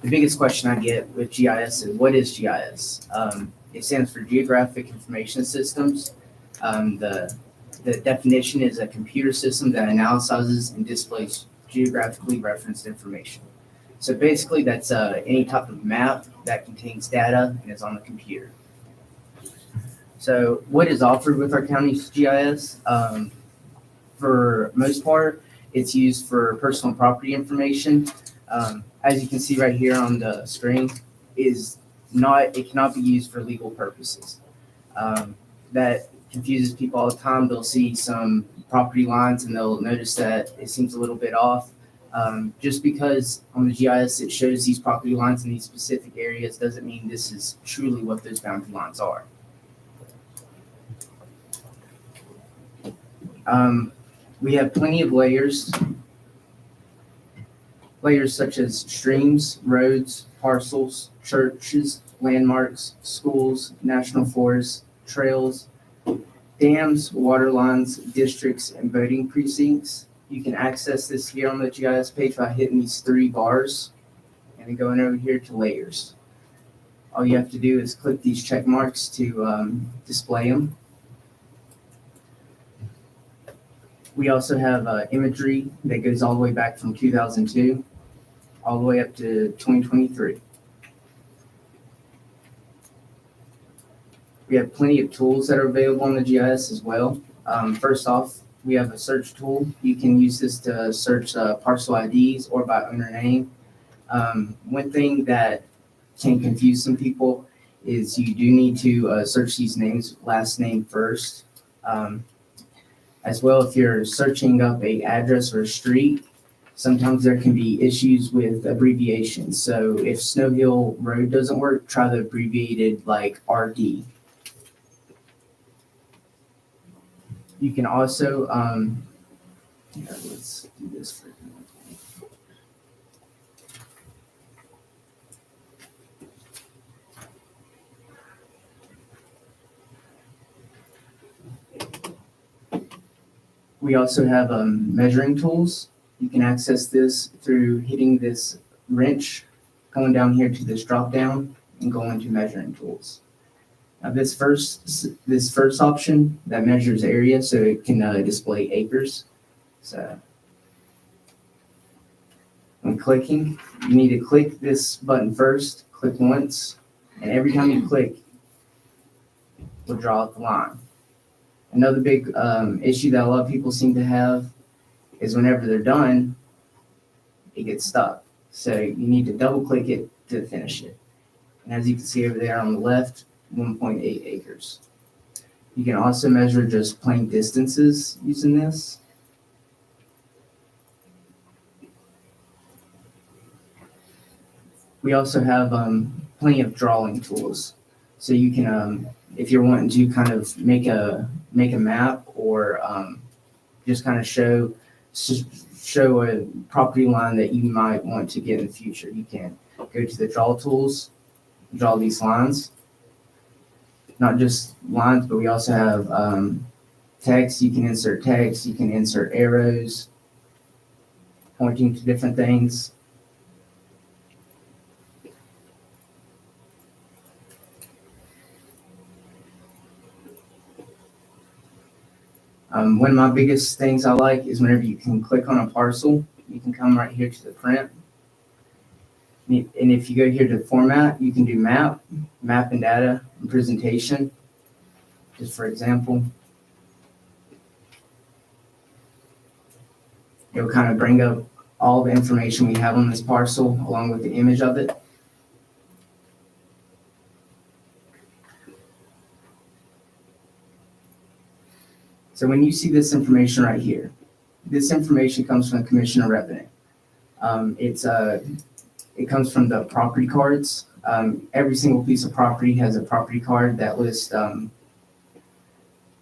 the biggest question I get with GIS is, what is GIS? It stands for Geographic Information Systems. The definition is a computer system that analyzes and displays geographically referenced information. So basically that's any type of map that contains data and is on the computer. So what is offered with our county's GIS? For most part, it's used for personal property information. As you can see right here on the screen, it cannot be used for legal purposes. That confuses people all the time. They'll see some property lines and they'll notice that it seems a little bit off. Just because on the GIS it shows these property lines in these specific areas doesn't mean this is truly what those boundary lines are. We have plenty of layers such as streams, roads, parcels, churches, landmarks, schools, national forests, trails, dams, water lines, districts, and voting precincts. You can access this here on the GIS page by hitting these 3 bars and then going over here to layers. All you have to do is click these check marks to display them. We also have imagery that goes all the way back from 2002 all the way up to 2023. We have plenty of tools that are available on the GIS as well. First off, we have a search tool. You can use this to search parcel IDs or by owner name. One thing that can confuse some people is you do need to search these names, last name first. As well, if you're searching up a address or a street, sometimes there can be issues with abbreviations. So if Snow Hill Road doesn't work, try the abbreviated like RD. You can also, let's do this for We also have measuring tools. You can access this through hitting this wrench, going down here to this drop down and going to measuring tools. Now this first option that measures area, so it can display acres. So when clicking, you need to click this button first, click once, and every time you click, we'll draw out the line. Another big issue that a lot of people seem to have is whenever they're done, it gets stuck. So you need to double click it to finish it. And as you can see over there on the left, 1.8 acres. You can also measure just plain distances using this. We also have plenty of drawing tools. So you can, if you're wanting to kind of make a map or just kind of show a property line that you might want to get in the future, you can go to the draw tools, draw these lines. Not just lines, but we also have text. You can insert text. You can insert arrows pointing to different things. One of my biggest things I like is whenever you can click on a parcel, you can come right here to the print. And if you go here to format, you can do map and data, and presentation, just for example. It'll kind of bring up all the information we have on this parcel along with the image of it. So when you see this information right here, this information comes from the Commission of Revenue. It comes from the property cards. Every single piece of property has a property card that lists the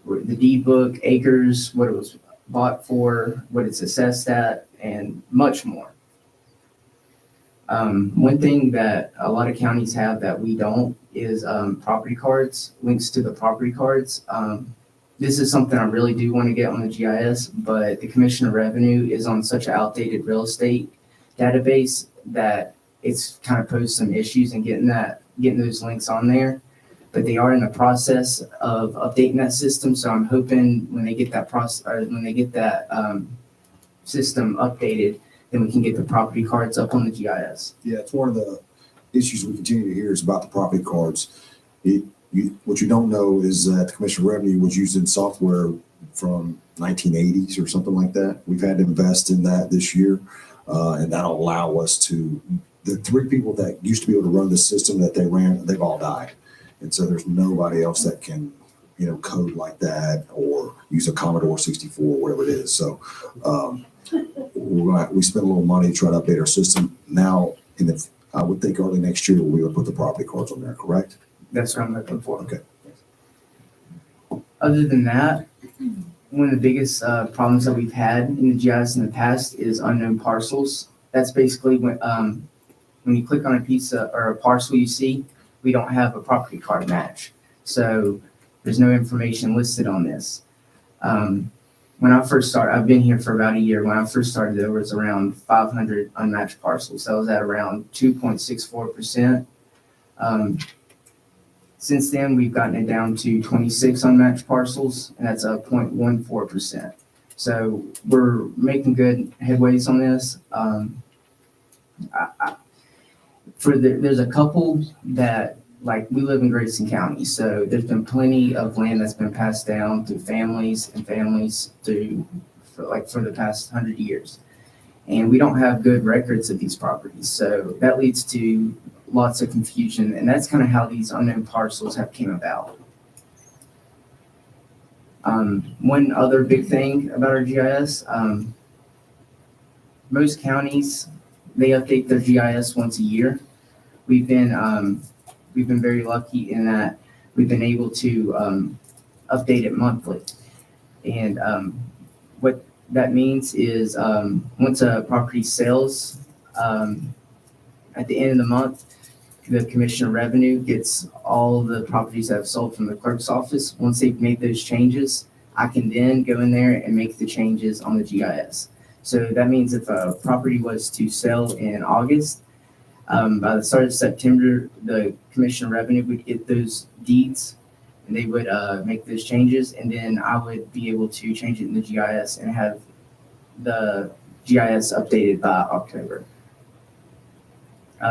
deed book, acres, what it was bought for, what it's assessed at, and much more. One thing that a lot of counties have that we don't is property cards, links to the property cards. This is something I really do want to get on the GIS, but the Commission of Revenue is on such an outdated real estate database that it's kind of posed some issues in getting those links on there. But they are in the process of updating that system, so I'm hoping when they get that system updated, then we can get the property cards up on the GIS. Yeah, it's one of the issues we continue to hear is about the property cards. What you don't know is that the Commission of Revenue was using software from 1980s or something like that. We've had to invest in that this year, and that'll allow us to, the 3 people that used to be able to run the system that they ran, they've all died. And so there's nobody else that can, code like that or use a Commodore 64, whatever it is. So we spent a little money to try to update our system. Now, I would think early next year we'll put the property cards on there, correct? That's what I'm looking for. Okay. Other than that, one of the biggest problems that we've had in the GIS in the past is unknown parcels. That's basically when you click on a piece or a parcel you see, we don't have a property card match. So there's no information listed on this. When I first started, I've been here for about a year. When I first started, there was around 500 unmatched parcels. That was at around 2.64%. Since then, we've gotten it down to 26 unmatched parcels, and that's a 0.14%. So we're making good headways on this. There's a couple that like we live in Grayson County, so there's been plenty of land that's been passed down through families and families for the past 100 years. And we don't have good records of these properties. So that leads to lots of confusion. And that's kind of how these unknown parcels have came about. One other big thing about our GIS, most counties, they update their GIS once a year. We've been very lucky in that we've been able to update it monthly. And what that means is once a property sells, at the end of the month, the Commissioner of Revenue gets all the properties that have sold from the clerk's office. Once they've made those changes, I can then go in there and make the changes on the GIS. So that means if a property was to sell in August, by the start of September, the Commissioner of Revenue would get those deeds and they would make those changes, and then I would be able to change it in the GIS and have the GIS updated by October.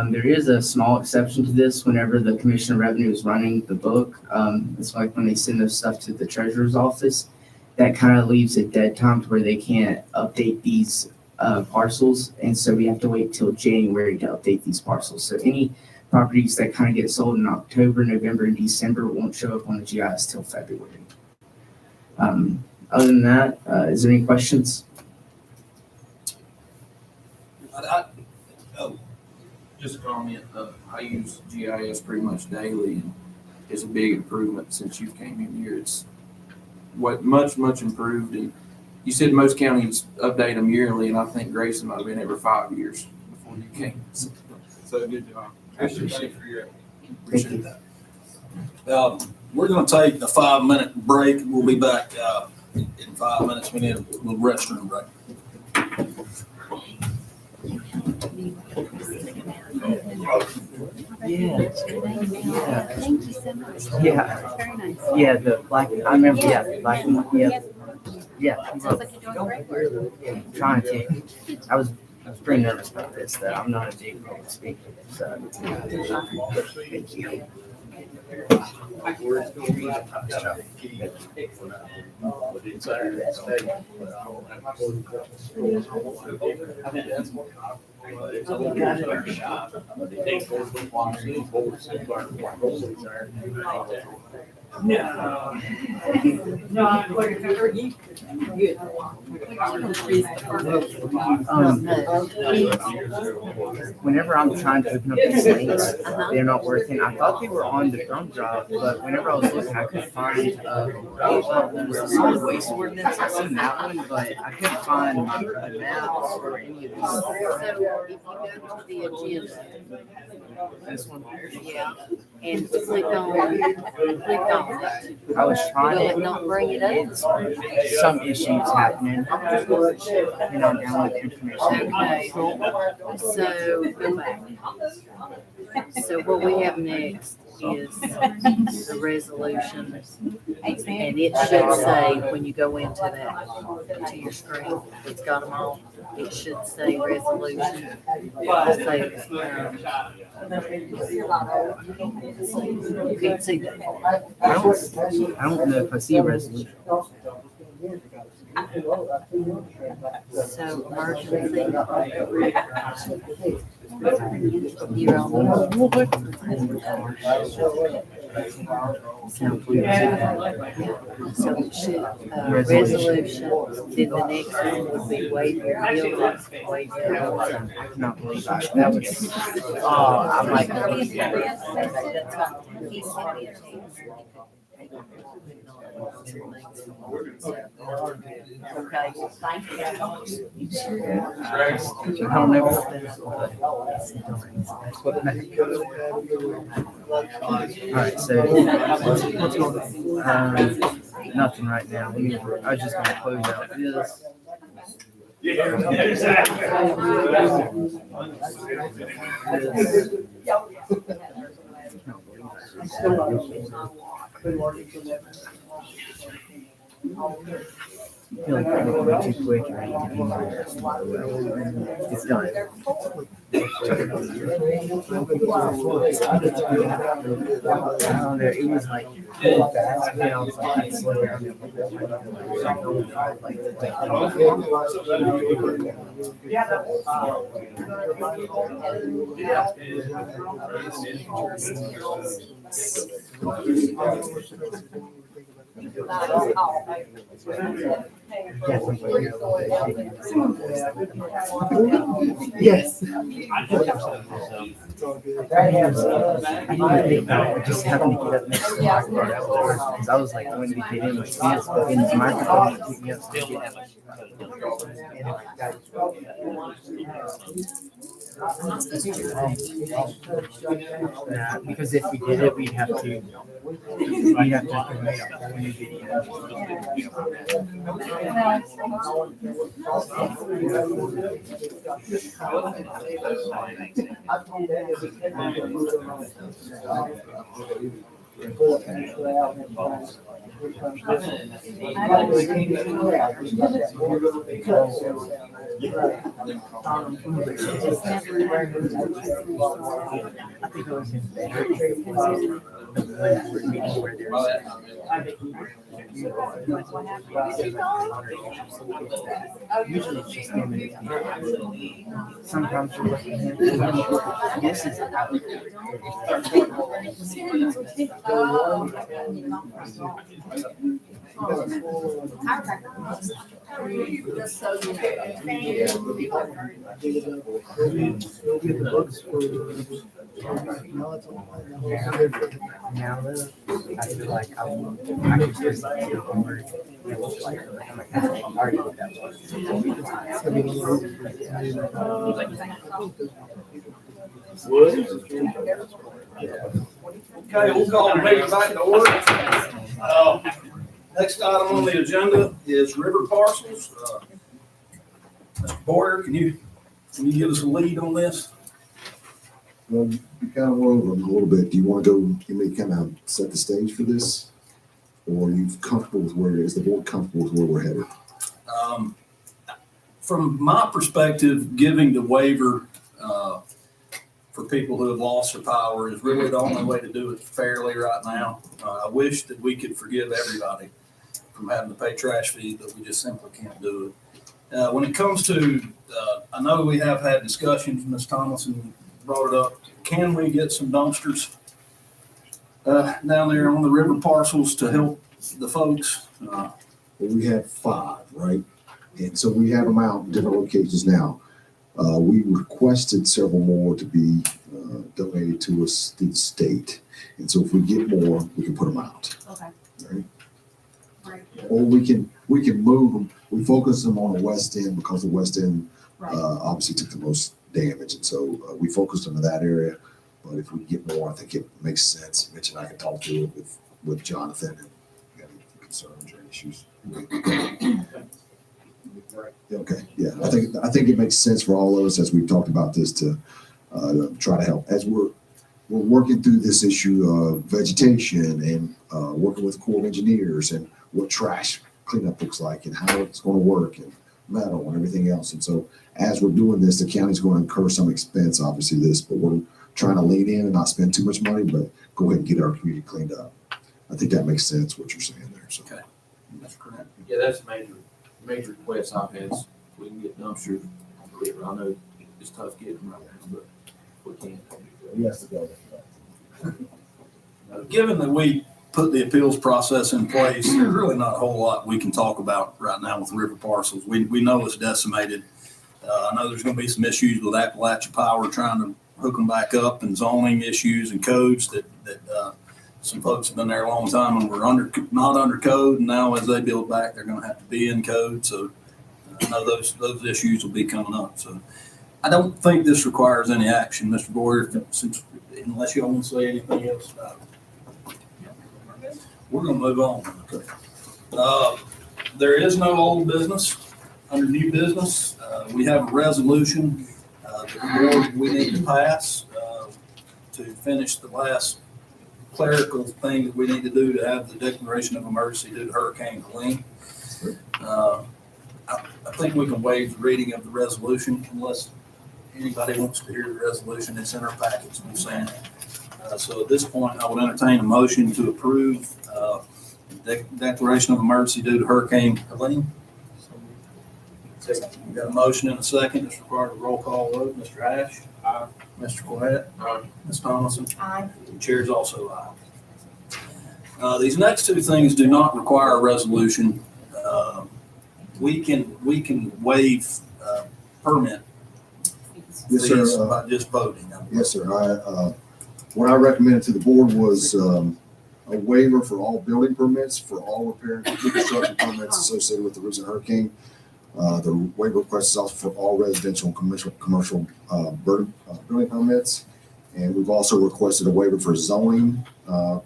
There is a small exception to this whenever the Commissioner of Revenue is running the book. It's like when they send their stuff to the Treasurer's office, that kind of leaves a dead time to where they can't update these parcels. And so we have to wait till January to update these parcels. So any properties that kind of get sold in October, November, and December won't show up on the GIS till February. Other than that, is there any questions? Just a comment, I use GIS pretty much daily, and it's a big improvement since you came in here. It's much improved, and you said most counties update them yearly, and I think Grayson might have been every 5 years before you came. So good job. Appreciate that. We're going to take a 5-minute break. We'll be back in 5 minutes. We need a little restroom break. Yeah. Thank you so much. Yeah. Very nice. Yeah, the black, I remember, yeah, the black and white, yeah. Yeah. Sounds like you're doing great work. Trying to. I was pretty nervous about this, though. I'm not a big public speaker, so. Thank you. Whenever I'm trying to open up these links, they're not working. I thought they were on the thumb drive, but whenever I was looking, I couldn't find the solid waste ordinance. I seen that one, but I couldn't find the maps or any of these. So if you go to the agenda, This one. yeah, and click on it. I was trying Will it. it not bring it up? Some issues happening. And I'm down with information. Okay, so go back. So what we have next is the resolution. And it should say, when you go into that, to your screen, it's got them all. It should say resolution. It'll say, you can't see that. I don't know if I see a resolution. So emergency. You're on. So it should, resolution, then the next one would be waive your bills, waive your bills. I cannot believe that was, oh, I'm like, That's fine. He sent me a text. Okay, thank you. I don't know what that is. All right, so what's going on? Nothing right now. I was just gonna close out this. feel like I'm going too quick and I need to be more. It's done. I don't know, it was like really fast, and I was like, slow down. Yes. I didn't think about just having to get up next to the microphone because I was like going to get in my stance, but then the microphone picked me up. So yeah, because if we did it, we'd have to make a whole new video. Usually it's just him and his people. Sometimes you're looking at him. This is out. Now I feel like I could just get homework. It looks like I'm like, I already did that Okay, we'll call the meeting back to order. Next item on the agenda is river parcels. Mr. Boyer, can you give us a lead on this? Well, you kind of went over them a little bit. Do you want to go, give me kind of set the stage for this? Or are you comfortable with where it is? The board comfortable with where we're headed? From my perspective, giving the waiver for people who have lost their power is really the only way to do it fairly right now. I wish that we could forgive everybody from having to pay trash fees, but we just simply can't do it. When it comes to, I know we have had discussions, Ms. Thomason brought it up, can we get some dumpsters down there on the river parcels to help the folks? Well, we have 5, right? And so we have them out in different locations now. We requested several more to be donated to us through the state. And so if we get more, we can put them out. Okay. Right? Right. Or we can move them. We focus them on the west end because the west end Right. obviously took the most damage. And so we focused on that area. But if we get more, I think it makes sense. Mitch and I can talk through it with Jonathan and got any concerns or issues. Okay, yeah, I think it makes sense for all of us as we've talked about this to try to help as we're working through this issue of vegetation and working with Corps of Engineers and what trash cleanup looks like and how it's going to work and metal and everything else. And so as we're doing this, the county's going to incur some expense, obviously but we're trying to lean in and not spend too much money, but go ahead and get our community cleaned up. I think that makes sense what you're saying there. So. Okay, that's correct. Yeah, that's a major request I've had. We can get dumpsters. I know it's tough getting them right now, but we can. Yes. Given that we put the appeals process in place, there's really not a whole lot we can talk about right now with river parcels. We know it's decimated. I know there's going to be some issues with Appalachia Power trying to hook them back up and zoning issues and codes that some folks have been there a long time and were not under code. And now as they build back, they're going to have to be in code. So I know those issues will be coming up. So I don't think this requires any action, Mr. Boyer, unless you want to say anything else about it. We're going to move on. Okay. There is no old business. Under new business, we have a resolution we need to pass to finish the last clerical thing that we need to do to have the declaration of emergency due to Hurricane Helene. I think we can waive the reading of the resolution unless anybody wants to hear the resolution. It's in our package, I'm saying. So at this point, I would entertain a motion to approve the declaration of emergency due to Hurricane Helene. We got a motion and a second. It's required a roll call vote. Mr. Ash? Aye. Mr. Cornett? Aye. Ms. Thomason? Aye. The chair is also aye. These next two things do not require a resolution. We can waive permit Yes, fees sir. by just voting. Yes, sir. What I recommended to the board was a waiver for all building permits, for all repair and construction permits associated with the recent hurricane. The waiver request is also for all residential and commercial building permits. And we've also requested a waiver for zoning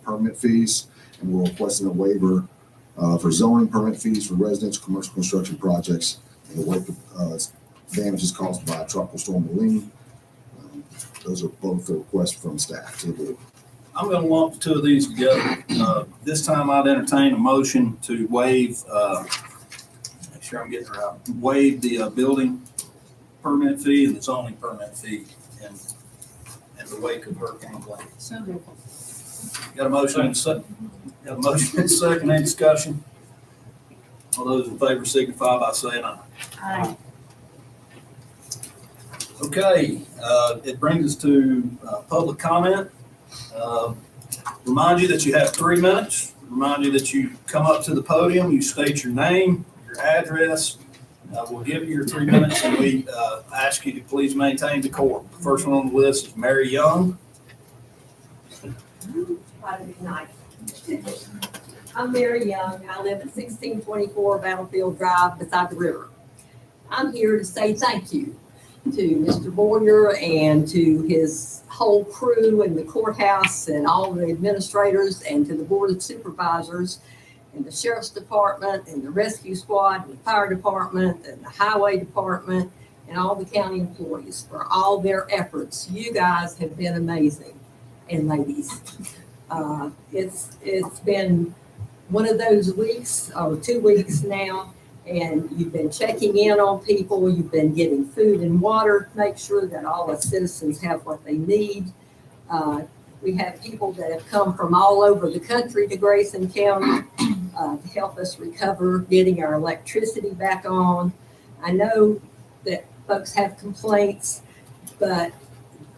permit fees. And we're requesting a waiver for zoning permit fees for residential commercial construction projects in the wake of damages caused by Tropical Storm Helene. Those are both the requests from staff to the board. I'm going to lump the two of these together. This time I'd entertain a motion to waive, make sure I'm getting it right, waive the building permit fee and the zoning permit fee in the wake of Hurricane Helene. So moved. Got a motion and a second? Got a motion and a second, any discussion? All those in favor signify by saying aye. Aye. Okay, it brings us to public comment. Remind you that you have 3 minutes. Remind you that you come up to the podium, you state your name, your address. We'll give you your 3 minutes, and we ask you to please maintain decorum. The first one on the list is Mary Young. I'm Mary Young. I live at 1624 Battlefield Drive beside the river. I'm here to say thank you to Mr. Boyer and to his whole crew in the courthouse and all the administrators and to the Board of Supervisors and the Sheriff's Department and the Rescue Squad and the Fire Department and the Highway Department and all the county employees for all their efforts. You guys have been amazing, and ladies. It's been one of those weeks or 2 weeks now, and you've been checking in on people. You've been getting food and water to make sure that all the citizens have what they need. We have people that have come from all over the country to Grayson County to help us recover getting our electricity back on. I know that folks have complaints, but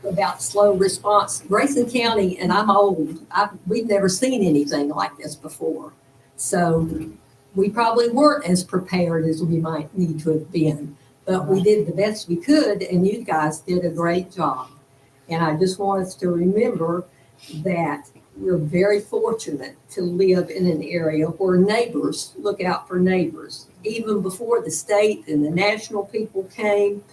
about slow response. Grayson County, and I'm old, we've never seen anything like this before. So we probably weren't as prepared as we might need to have been, but we did the best we could, and you guys did a great job. And I just want us to remember that we're very fortunate to live in an area where neighbors look out for neighbors. Even before the state and the national people came,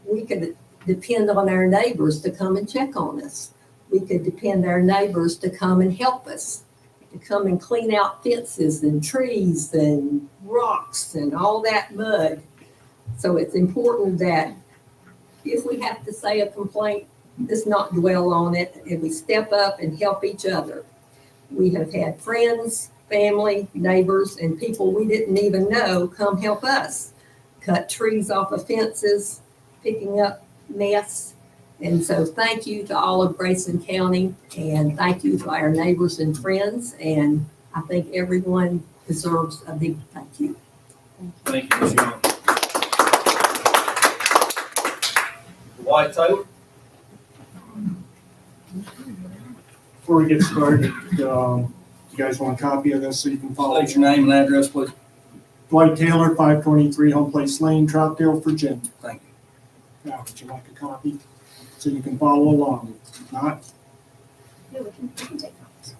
we could depend on our neighbors to come and check on us. We could depend on our neighbors to come and help us, to come and clean out fences and trees and rocks and all that mud. So it's important that if we have to say a complaint, let's not dwell on it, and we step up and help each other. We have had friends, family, neighbors, and people we didn't even know come help us cut trees off of fences, picking up mess. And so thank you to all of Grayson County, and thank you to our neighbors and friends. And I think everyone deserves a big thank you. Thank you, Ms. Young. Dwight Taylor. Before we get started, you guys want a copy of this so you can follow? State your name and address, please. Dwight Taylor, 523 Home Place Lane, Troutdale, Virginia. Thank you. Now, would you like a copy so you can follow along? If not, Yeah, we can take copies.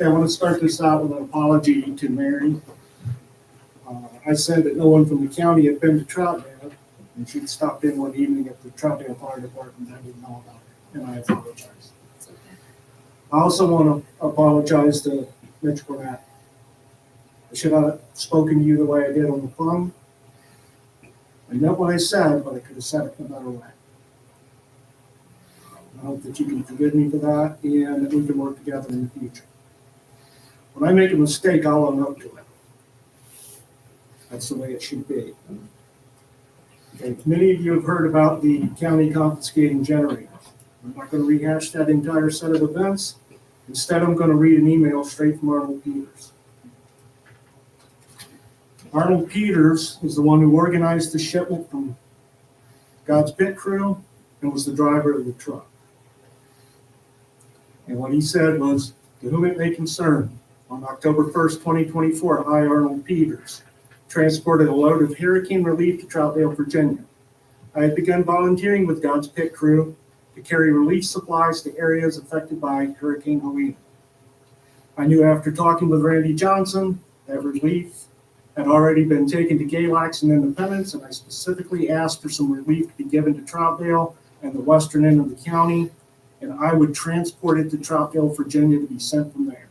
okay, I want to start this out with an apology to Mary. I said that no one from the county had been to Troutdale, And she stopped in one evening at the Troutdale Fire Department. I didn't know about it, and I apologize. I also want to apologize to Mitch Burnett. I should have spoken to you the way I did on the phone. I meant what I said, but I could have said it in a better way. I hope that you can forgive me for that and that we can work together in the future. When I make a mistake, I'll own up to it. That's the way it should be. Okay, many of you have heard about the county confiscating generators. I'm not going to rehash that entire set of events. Instead, I'm going to read an email straight from Arnold Peters. Arnold Peters is the one who organized the shipment from God's pit crew and was the driver of the truck. And what he said was, to whom it may concern, on October 1st, 2024, I, Arnold Peters, transported a load of hurricane relief to Troutdale, Virginia. I had begun volunteering with God's pit crew to carry relief supplies to areas affected by Hurricane Helene. I knew after talking with Randy Johnson that relief had already been taken to Galax and Independence, and I specifically asked for some relief to be given to Troutdale and the western end of the county, and I would transport it to Troutdale, Virginia to be sent from there.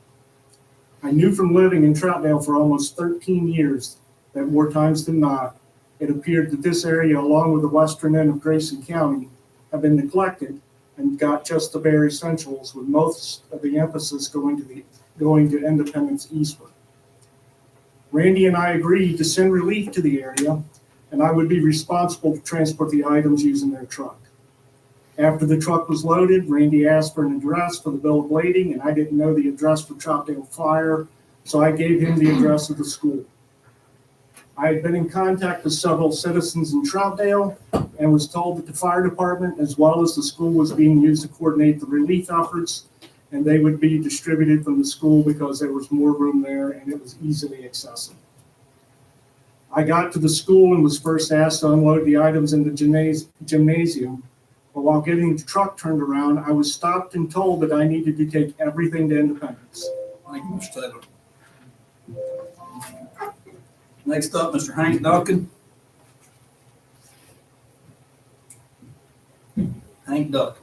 I knew from living in Troutdale for almost 13 years that more times than not, it appeared that this area, along with the western end of Grayson County, have been neglected and got just the bare essentials, with most of the emphasis going to Independence eastward. Randy and I agreed to send relief to the area, and I would be responsible to transport the items using their truck. After the truck was loaded, Randy asked for an address for the bill of lading, and I didn't know the address for Troutdale Fire, so I gave him the address of the school. I had been in contact with several citizens in Troutdale and was told that the fire department, as well as the school, was being used to coordinate the relief efforts, and they would be distributed from the school because there was more room there and it was easily accessible. I got to the school and was first asked to unload the items in the gymnasium, but while getting the truck turned around, I was stopped and told that I needed to take everything to Independence. Thank you, Mr. Taylor. Next up, Mr. Hank Duncan. Hank Duncan.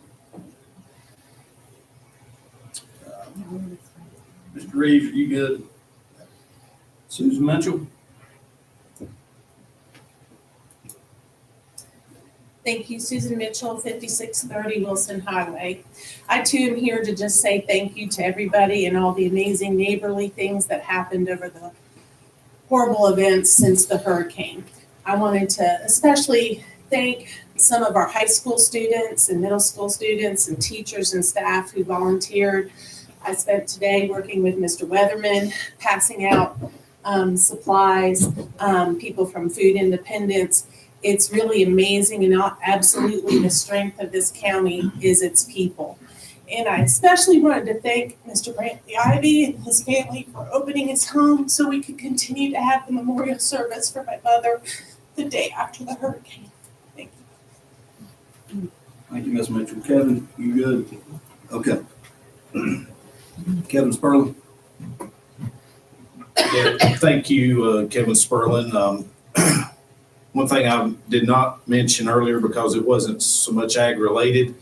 Mr. Reeves, are you good? Susan Mitchell? Thank you, Susan Mitchell, 5630 Wilson Highway. I too am here to just say thank you to everybody and all the amazing neighborly things that happened over the horrible events since the hurricane. I wanted to especially thank some of our high school students and middle school students and teachers and staff who volunteered. I spent today working with Mr. Weatherman, passing out supplies, people from Food Independence. It's really amazing, and absolutely the strength of this county is its people. And I especially wanted to thank Mr. Brantley Ivy and his family for opening his home so we could continue to have the memorial service for my mother the day after the hurricane. Thank you. Thank you, Ms. Mitchell. Kevin, you good? Okay. Kevin Spurlin. Yeah, thank you, Kevin Spurlin. One thing I did not mention earlier because it wasn't so much ag-related,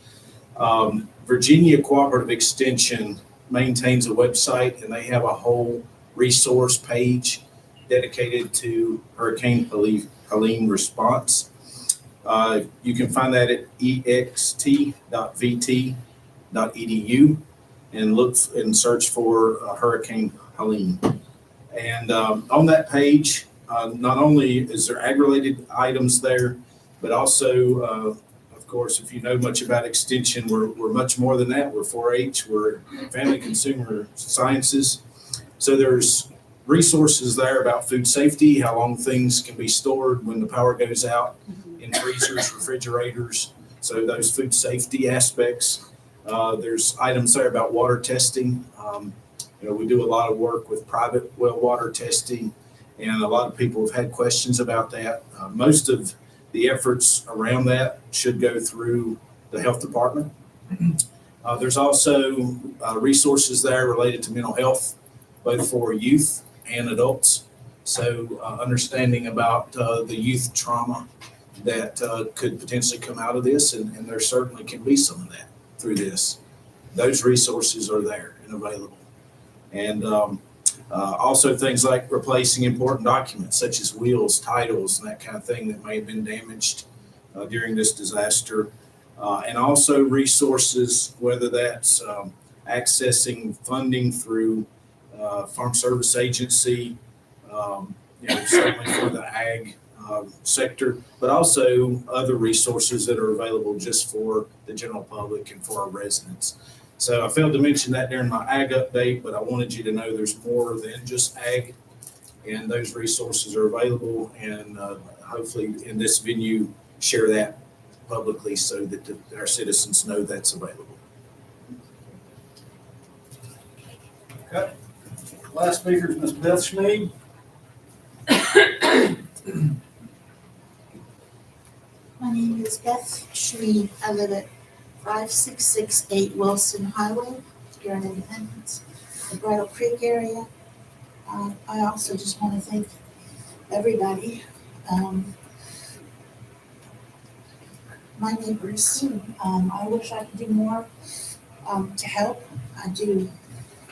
Virginia Cooperative Extension maintains a website, and they have a whole resource page dedicated to Hurricane Helene response. You can find that at ext.vt.edu and look and search for Hurricane Helene. And on that page, not only is there ag-related items there, but also, of course, if you know much about Extension, we're much more than that. We're 4-H, we're Family Consumer Sciences. So there's resources there about food safety, how long things can be stored when the power goes out in freezers, refrigerators. So those food safety aspects. There's items there about water testing. We do a lot of work with private well water testing, and a lot of people have had questions about that. Most of the efforts around that should go through the health department. There's also resources there related to mental health, both for youth and adults. So understanding about the youth trauma that could potentially come out of this, and there certainly can be some of that through this. Those resources are there and available. And also things like replacing important documents such as wills, titles, and that kind of thing that may have been damaged during this disaster. And also resources, whether that's accessing funding through Farm Service Agency, certainly for the ag sector, but also other resources that are available just for the general public and for our residents. So I failed to mention that during my ag update, but I wanted you to know there's more than just ag, and those resources are available, and hopefully in this venue share that publicly so that our citizens know that's available. Okay. Last speaker is Ms. Beth Schneed. My name is Beth Schneed. I live at 5668 Wilson Highway here in Independence, the Bridle Creek area. I also just want to thank everybody. My neighbors, I wish I could do more to help. I do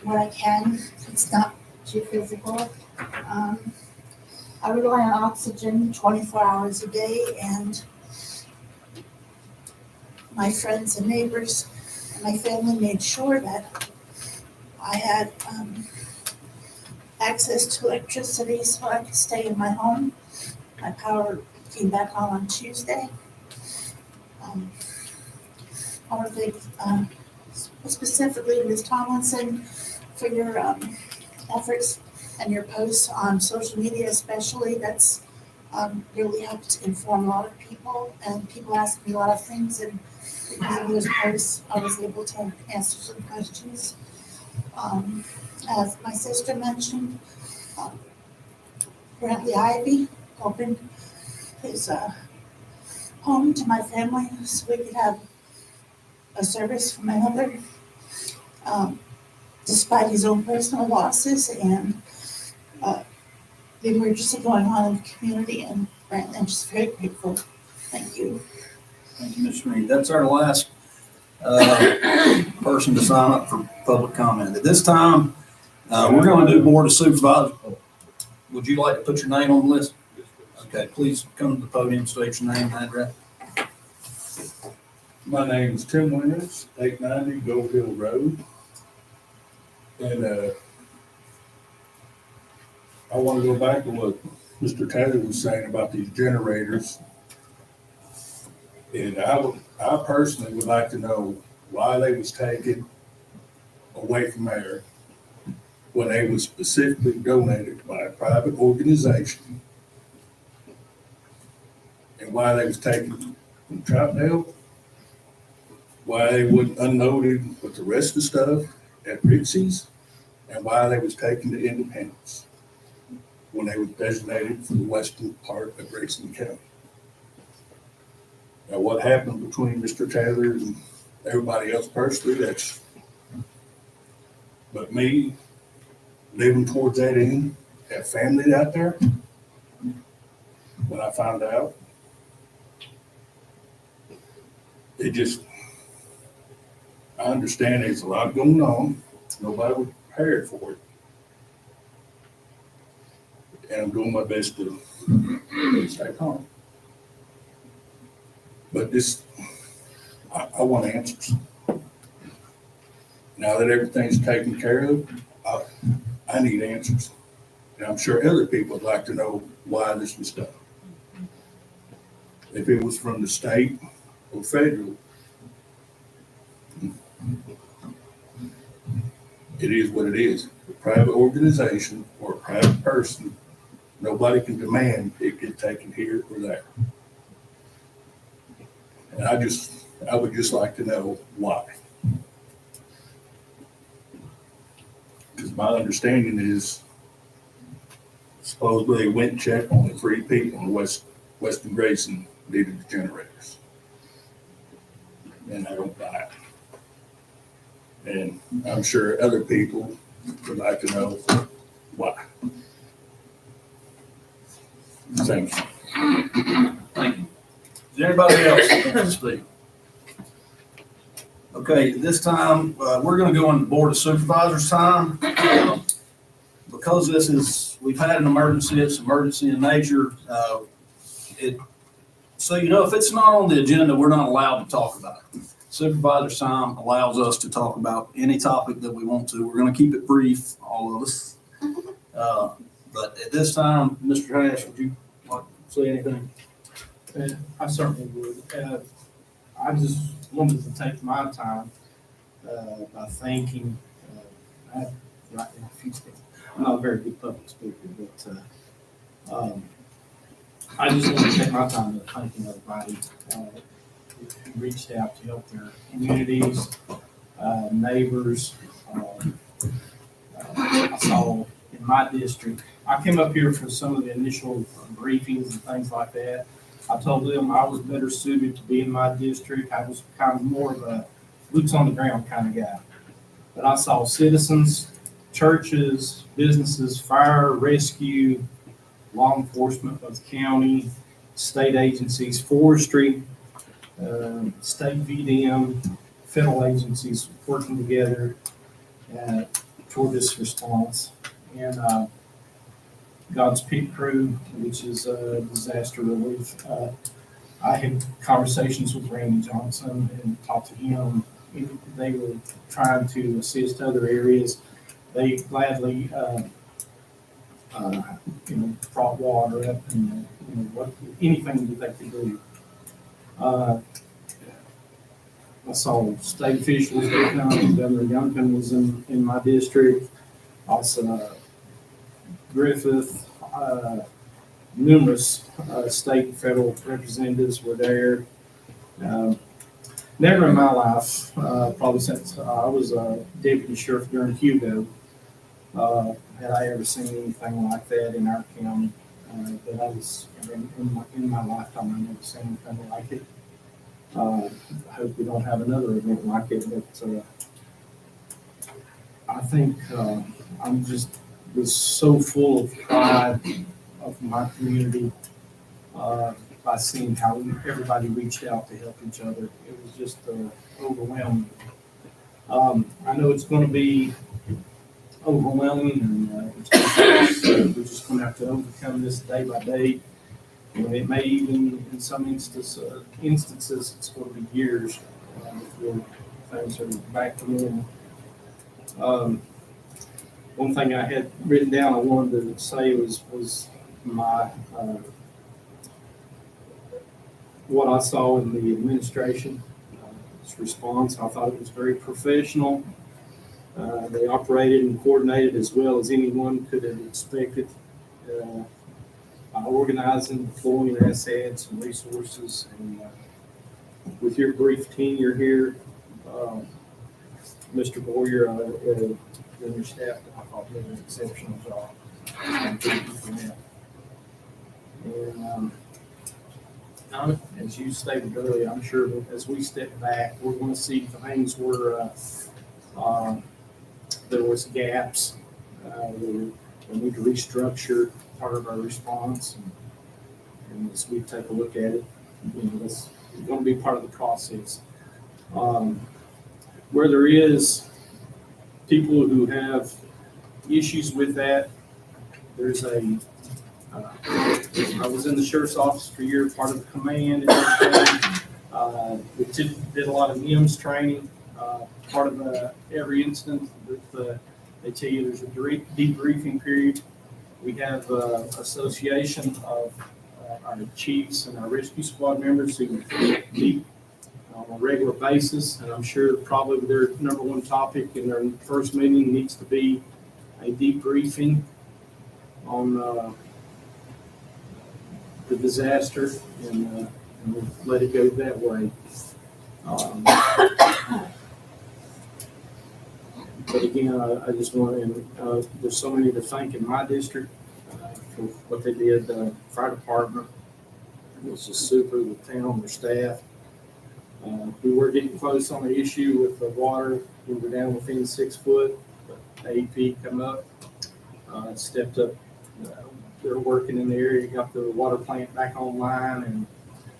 what I can. It's not too physical. I rely on oxygen 24 hours a day, and my friends and neighbors and my family made sure that I had access to electricity so I could stay in my home. My power came back on Tuesday. I want to thank specifically Ms. Tomlinson for your efforts and your posts on social media especially. That's really helped inform a lot of people, and people ask me a lot of things, and because of those posts I was able to answer some questions. As my sister mentioned, Brantley Ivy opened his home to my family so we could have a service for my mother, despite his own personal losses and the emergency going on in the community. And Brantley, I'm just very grateful. Thank you. Thank you, Ms. Schneed. That's our last person to sign up for public comment. At this time, we're going to do Board of Supervisors. Would you like to put your name on the list? Okay, please come to the podium, state your name and address. My name is Tim Winters, 890 Gold Hill Road. And I want to go back to what Mr. Taylor was saying about these generators. And I personally would like to know why they was taken away from there when they was specifically donated by a private organization, and why they was taken from Troutdale, why they wasn't unloaded with the rest of the stuff at Ritzy's, and why they was taken to Independence when they were designated for the western part of Grayson County. Now, what happened between Mr. Taylor and everybody else personally, but me, living towards that end, have family out there, when I found out, I understand there's a lot going on. Nobody was prepared for it. And I'm doing my best to stay calm. But I want answers. Now that everything's taken care of, I need answers. And I'm sure other people would like to know why this was done. If it was from the state or federal, it is what it is. A private organization or a private person, nobody can demand it get taken here or there. And I would just like to know why. Because my understanding is supposedly they went and checked on the 3 people in Western Grayson needed the generators. And I don't buy it. And I'm sure other people would like to know why. Thank you. Thank you. Is there anybody else that wants to speak? Okay, this time, we're gonna go into Board of Supervisors time. Because this is, we've had an emergency, it's emergency in nature, so you know, if it's not on the agenda, we're not allowed to talk about it. Supervisor time allows us to talk about any topic that we want to. We're gonna keep it brief, all of us. But at this time, Mr. Hash, would you like to say anything? I certainly would. I just wanted to take my time by thanking, I'm not a very good public speaker, but I just want to take my time to thanking everybody who reached out to help their communities, neighbors. I saw in my district, I came up here for some of the initial briefings and things like that. I told them I was better suited to be in my district. I was kind of more of a boots on the ground kind of guy. But I saw citizens, churches, businesses, fire, rescue, law enforcement, both county, state agencies, forestry, state VDM, federal agencies working together toward this response. And God's Peak Crew, which is disaster relief. I had conversations with Randy Johnson and talked to him. They were trying to assist other areas. They gladly, brought water up and anything that they could do. I saw state officials that come. Governor Youngkin was in my district. Also, Griffith, numerous state and federal representatives were there. Never in my life, probably since I was a deputy sheriff during Hugo, had I ever seen anything like that in our county. But I was, in my lifetime, I've never seen anything like it. I hope we don't have another event like it, but I think I'm just was so full of pride of my community by seeing how everybody reached out to help each other. It was just overwhelming. I know it's going to be overwhelming, and we're just going to have to overcome this day by day. And it may even, in some instances, it's going to be years before things are back to normal. One thing I had written down I wanted to say was my what I saw in the administration response. I thought it was very professional. They operated and coordinated as well as anyone could have expected. By organizing, deploying assets and resources, and with your brief tenure here, Mr. Boyer, and your staff, I thought did an exceptional job. Thank you for that. And as you stated earlier, I'm sure that as we step back, we're going to see things where there was gaps. We need to restructure part of our response, and as we take a look at it, that's going to be part of the process. Where there is people who have issues with that, there's I was in the sheriff's office for a year, part of the command. We did a lot of NIMS training. Part of every incident, they tell you there's a debriefing period. We have an association of our chiefs and our rescue squad members who meet on a regular basis, and I'm sure probably their number one topic in their first meeting needs to be a debriefing on the disaster, and we'll let it go that way. But again, I just want to, there's so many to thank in my district for what they did. Fire department, it was just super, the town, their staff. We were getting close on the issue with the water. We were down within 6 foot, but AEP come up, stepped up. They're working in the area, got the water plant back online, and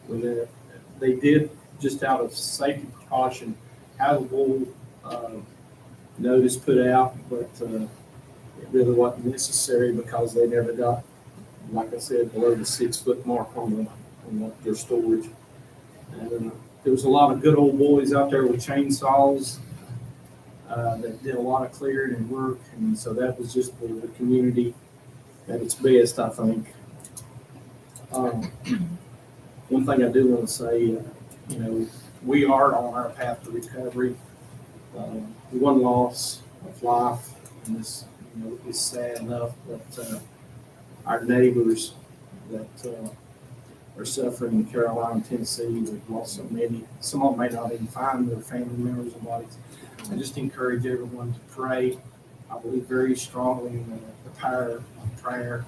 with they did, just out of safety precaution, have a bull notice put out, but it really wasn't necessary because they never got, like I said, below the 6 foot mark on their storage. And there was a lot of good old boys out there with chainsaws that did a lot of clearing and work, and so that was just for the community at its best, I think. One thing I do want to say, we are on our path to recovery. One loss of life, and this, is sad enough, but our neighbors that are suffering in Carolina, Tennessee, we've lost so many. Some of them may not even find their family members and bodies. I just encourage everyone to pray. I believe very strongly in the power of prayer,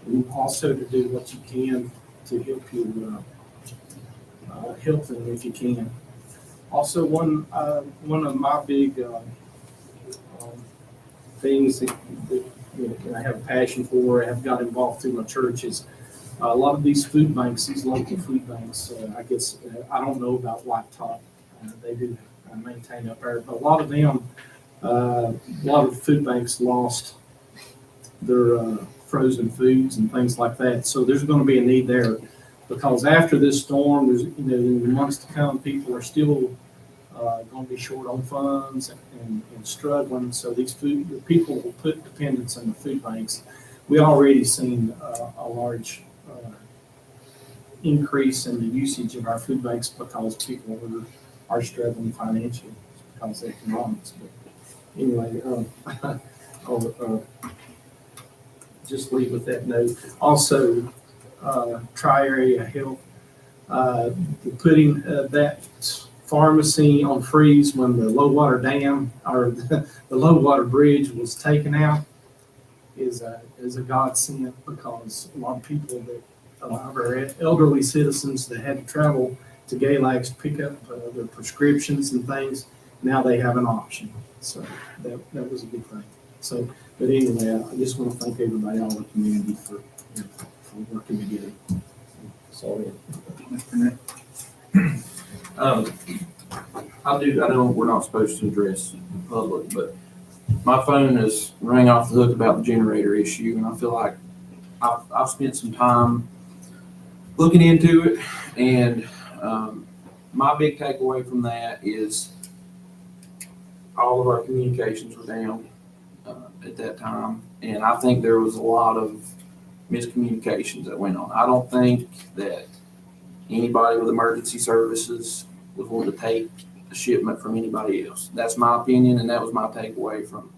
and also to do what you can to help you help them if you can. Also, one of my big things that I have a passion for, I have got involved through my church, is a lot of these food banks, these local food banks. I guess I don't know about White Top. They do maintain up there, but a lot of them, a lot of food banks lost their frozen foods and things like that. So there's going to be a need there, because after this storm, there's in the months to come, people are still going to be short on funds and struggling. So these people will put dependence on the food banks. We already seen a large increase in the usage of our food banks because people are struggling financially because of economics. But anyway, I'll just leave with that note. Also, Tri-Area Health, putting that pharmacy on freeze when the low water dam or the low water bridge was taken out is a godsend, because a lot of people, that a lot of our elderly citizens that had to travel to Galax to pick up their prescriptions and things, now they have an option. So that was a big thing. So, but anyway, I just want to thank everybody, all the community for working together. Sorry. I know we're not supposed to address the public, but my phone is ringing off the hook about the generator issue, and I feel like I've spent some time looking into it, and my big takeaway from that is all of our communications were down at that time, and I think there was a lot of miscommunications that went on. I don't think that anybody with emergency services was willing to take a shipment from anybody else. That's my opinion, and that was my takeaway from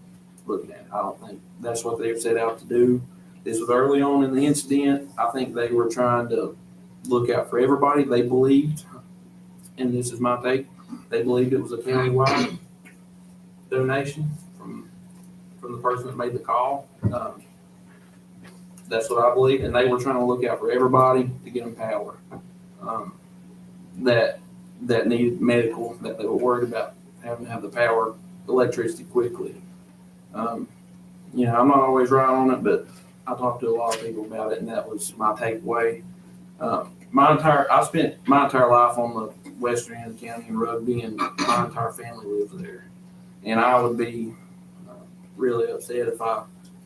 looking at it. I don't think that's what they set out to do. This was early on in the incident. I think they were trying to look out for everybody. They believed, and this is my take, they believed it was a countywide donation from the person that made the call. That's what I believe, and they were trying to look out for everybody to get them power. That needed medical, that they were worried about having to have the power, electricity quickly. I'm not always right on it, but I talked to a lot of people about it, and that was my takeaway. I spent my entire life on the western end of the county in Rugby, and my entire family lives there. And I would be really upset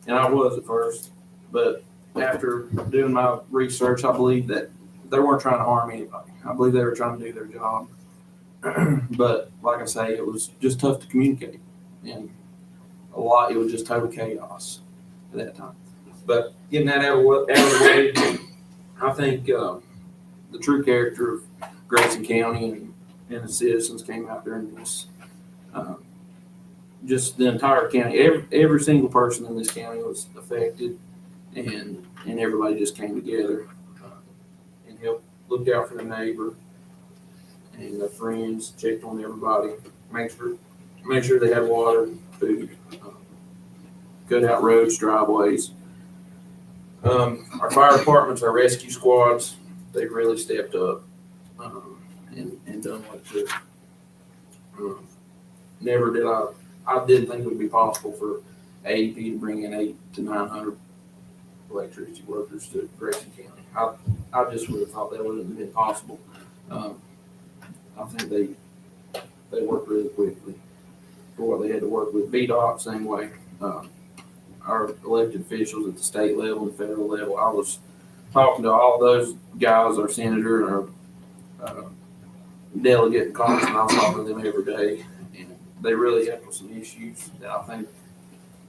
and I was at first, but after doing my research, I believe that they weren't trying to harm anybody. I believe they were trying to do their job. But like I say, it was just tough to communicate, and it was just total chaos at that time. But getting that out of the way, I think the true character of Grayson County and the citizens came out during this. Just the entire county, every single person in this county was affected, and everybody just came together and helped look out for their neighbor and their friends, checked on everybody, make sure they had water, food, cut out roads, driveways. Our fire departments, our rescue squads, they've really stepped up and done what to. Never did I didn't think it would be possible for AEP to bring in 800 to 900 electricity workers to Grayson County. I just would have thought that wouldn't have been possible. I think they worked really quickly for what they had to work with. VDOT, same way. Our elected officials at the state level and federal level, I was talking to all those guys, our senator and our delegate and congressman. I was talking to them every day, and they really helped with some issues that I think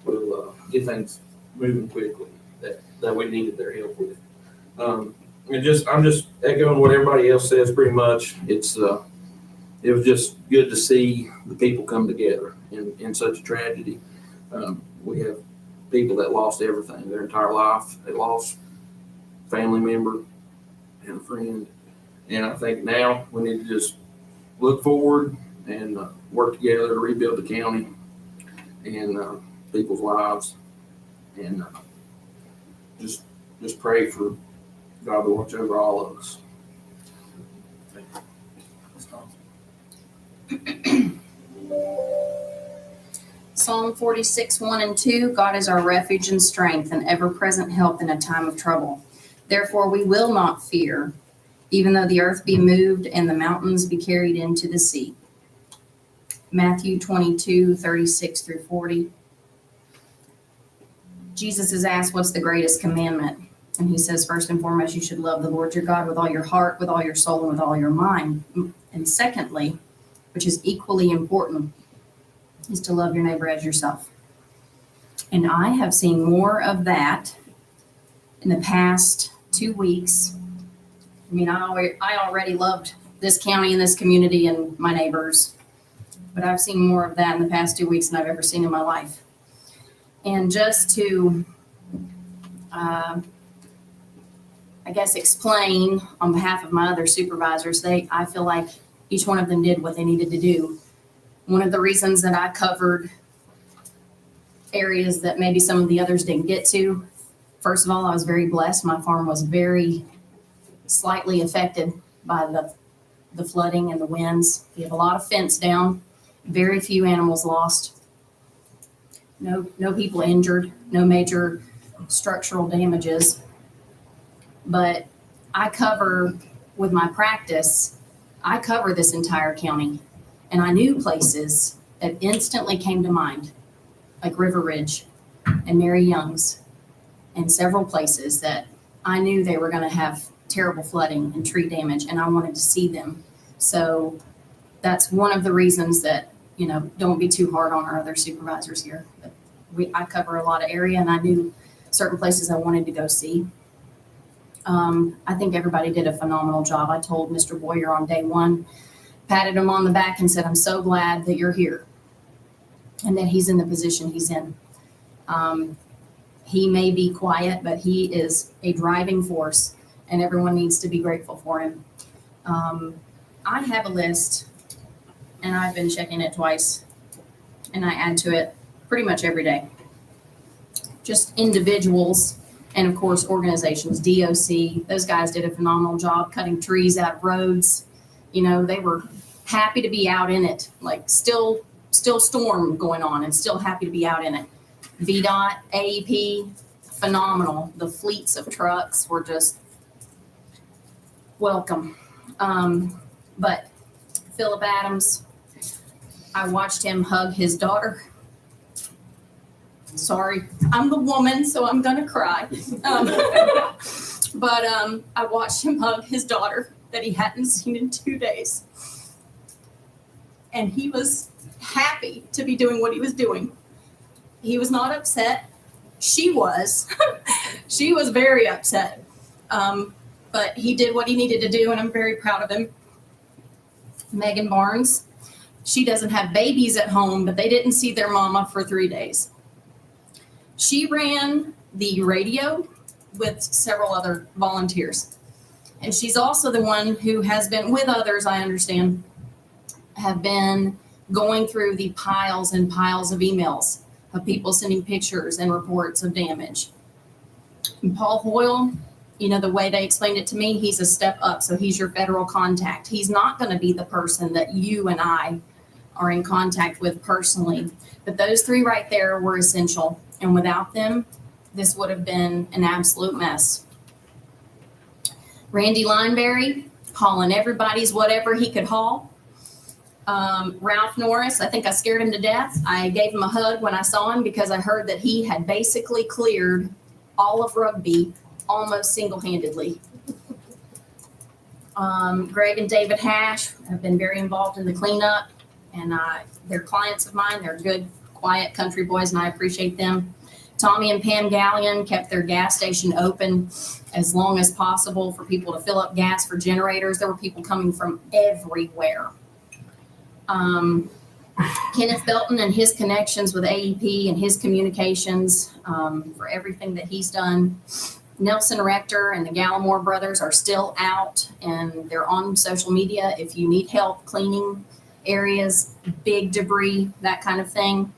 will get things moving quickly that we needed their help with. I'm just echoing what everybody else says pretty much. It was just good to see the people come together in such a tragedy. We have people that lost everything, their entire life. They lost a family member and a friend. And I think now we need to just look forward and work together to rebuild the county and people's lives, and just pray for God to watch over all of us. Psalm 46, 1 and 2, God is our refuge and strength, and ever-present help in a time of trouble. Therefore we will not fear, even though the earth be moved and the mountains be carried into the sea. Matthew 22, 36 through 40. Jesus is asked, what's the greatest commandment? And he says, first and foremost, you should love the Lord your God with all your heart, with all your soul, and with all your mind. And secondly, which is equally important, is to love your neighbor as yourself. And I have seen more of that in the past 2 weeks. I mean, I already loved this county and this community and my neighbors, but I've seen more of that in the past 2 weeks than I've ever seen in my life. And just to, I guess, explain on behalf of my other supervisors, I feel like each one of them did what they needed to do. One of the reasons that I covered areas that maybe some of the others didn't get to, first of all, I was very blessed. My farm was very slightly affected by the flooding and the winds. We have a lot of fence down, very few animals lost, no people injured, no major structural damages. But I cover, with my practice, I cover this entire county. And I knew places that instantly came to mind, like River Ridge and Mary Young's, and several places that I knew they were going to have terrible flooding and tree damage, and I wanted to see them. So that's one of the reasons that, don't be too hard on our other supervisors here. But I cover a lot of area, and I knew certain places I wanted to go see. I think everybody did a phenomenal job. I told Mr. Boyer on day one, patted him on the back and said, I'm so glad that you're here and that he's in the position he's in. He may be quiet, but he is a driving force, and everyone needs to be grateful for him. I have a list, and I've been checking it twice, and I add to it pretty much every day. Just individuals and, of course, organizations, DOC. Those guys did a phenomenal job cutting trees out of roads. They were happy to be out in it, like still storm going on and still happy to be out in it. VDOT, AEP, phenomenal. The fleets of trucks were just welcome. But Philip Adams, I watched him hug his daughter. Sorry, I'm the woman, so I'm gonna cry. But I watched him hug his daughter that he hadn't seen in 2 days. And he was happy to be doing what he was doing. He was not upset. She was. She was very upset. But he did what he needed to do, and I'm very proud of him. Megan Barnes, she doesn't have babies at home, but they didn't see their mama for 3 days. She ran the radio with several other volunteers. And she's also the one who has been, with others, I understand, have been going through the piles and piles of emails of people sending pictures and reports of damage. And Paul Hoyle, the way they explained it to me, he's a step up. So he's your federal contact. He's not going to be the person that you and I are in contact with personally. But those three right there were essential. And without them, this would have been an absolute mess. Randy Lineberry, hauling everybody's whatever he could haul. Ralph Norris, I think I scared him to death. I gave him a hug when I saw him because I heard that he had basically cleared all of Rugby almost single-handedly. Greg and David Hash have been very involved in the cleanup, and they're clients of mine. They're good, quiet country boys, and I appreciate them. Tommy and Pam Gallion kept their gas station open as long as possible for people to fill up gas for generators. There were people coming from everywhere. Kenneth Belton and his connections with AEP and his communications for everything that he's done. Nelson Rector and the Gallimore brothers are still out and they're on social media if you need help cleaning areas, big debris, that kind of thing.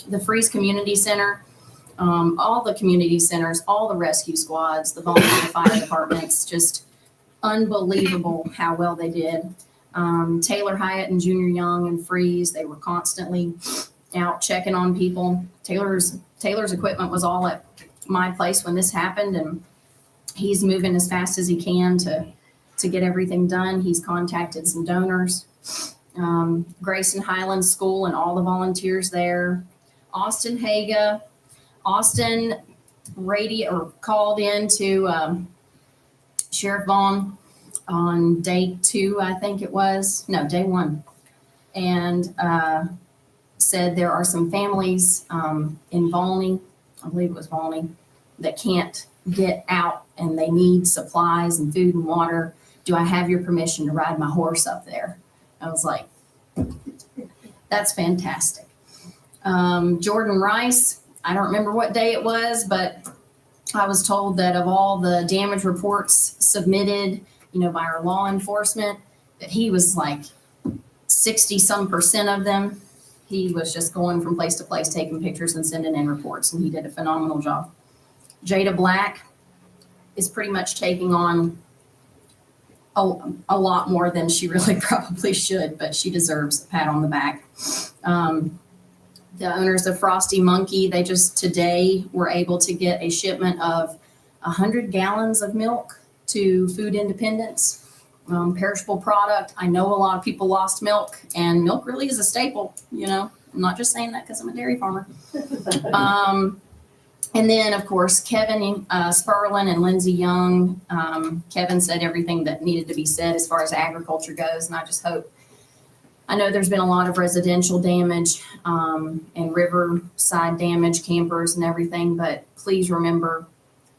The Freeze Community Center, all the community centers, all the rescue squads, the volunteer fire departments, just unbelievable how well they did. Taylor Hyatt and Junior Young and Freeze, they were constantly out checking on people. Taylor's equipment was all at my place when this happened, and he's moving as fast as he can to get everything done. He's contacted some donors. Grayson Highland School and all the volunteers there. Austin Haga. Austin called in to Sheriff Vaughn on day 2, I think it was. No, day 1. And said there are some families in Volney, I believe it was Volney, that can't get out and they need supplies and food and water. Do I have your permission to ride my horse up there? I was like, that's fantastic. Jordan Rice, I don't remember what day it was, but I was told that of all the damage reports submitted, by our law enforcement, that he was like 60-some% of them. He was just going from place to place, taking pictures and sending in reports, and he did a phenomenal job. Jada Black is pretty much taking on a lot more than she really probably should, but she deserves a pat on the back. The owners of Frosty Monkey, they just today were able to get a shipment of 100 gallons of milk to Food Independence, perishable product. I know a lot of people lost milk, and milk really is a staple, I'm not just saying that because I'm a dairy farmer. And then, of course, Kevin Sperlin and Lindsay Young. Kevin said everything that needed to be said as far as agriculture goes, and I know there's been a lot of residential damage and riverside damage, campers and everything, but please remember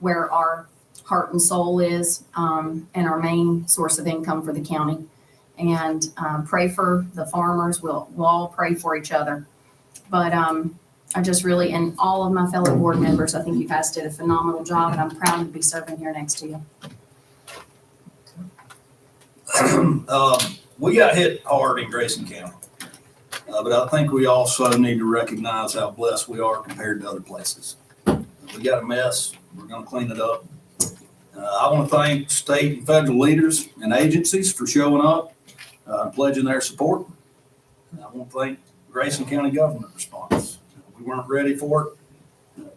where our heart and soul is and our main source of income for the county. And pray for the farmers. We'll all pray for each other. But I just really, and all of my fellow board members, I think you guys did a phenomenal job, and I'm proud to be serving here next to you. We got hit hard in Grayson County, but I think we also need to recognize how blessed we are compared to other places. We got a mess. We're going to clean it up. I want to thank state and federal leaders and agencies for showing up, pledging their support. I want to thank Grayson County government response. We weren't ready for it.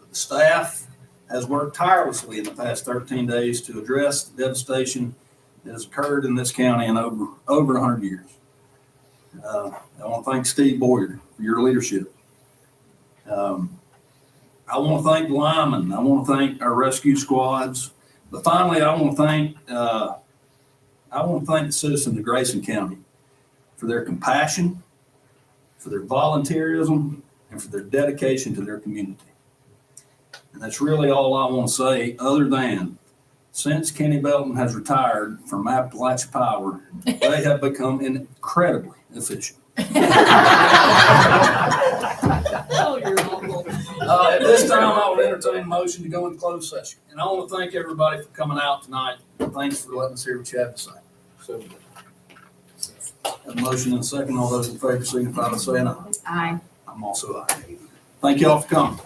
The staff has worked tirelessly in the past 13 days to address the devastation that has occurred in this county in over 100 years. I want to thank Steve Boyer for your leadership. I want to thank the linemen. I want to thank our rescue squads. But finally, I want to thank the citizens of Grayson County for their compassion, for their volunteerism, and for their dedication to their community. And that's really all I want to say, other than since Kenny Belton has retired from Appalachia Power, they have become incredibly efficient. Oh, you're awful. At this time, I will entertain a motion to go into closed session. And I want to thank everybody for coming out tonight. Thanks for letting us hear what you have to say. So, a motion and a second. All those in favor signify by saying aye. Aye. I'm also aye. Thank you all for coming.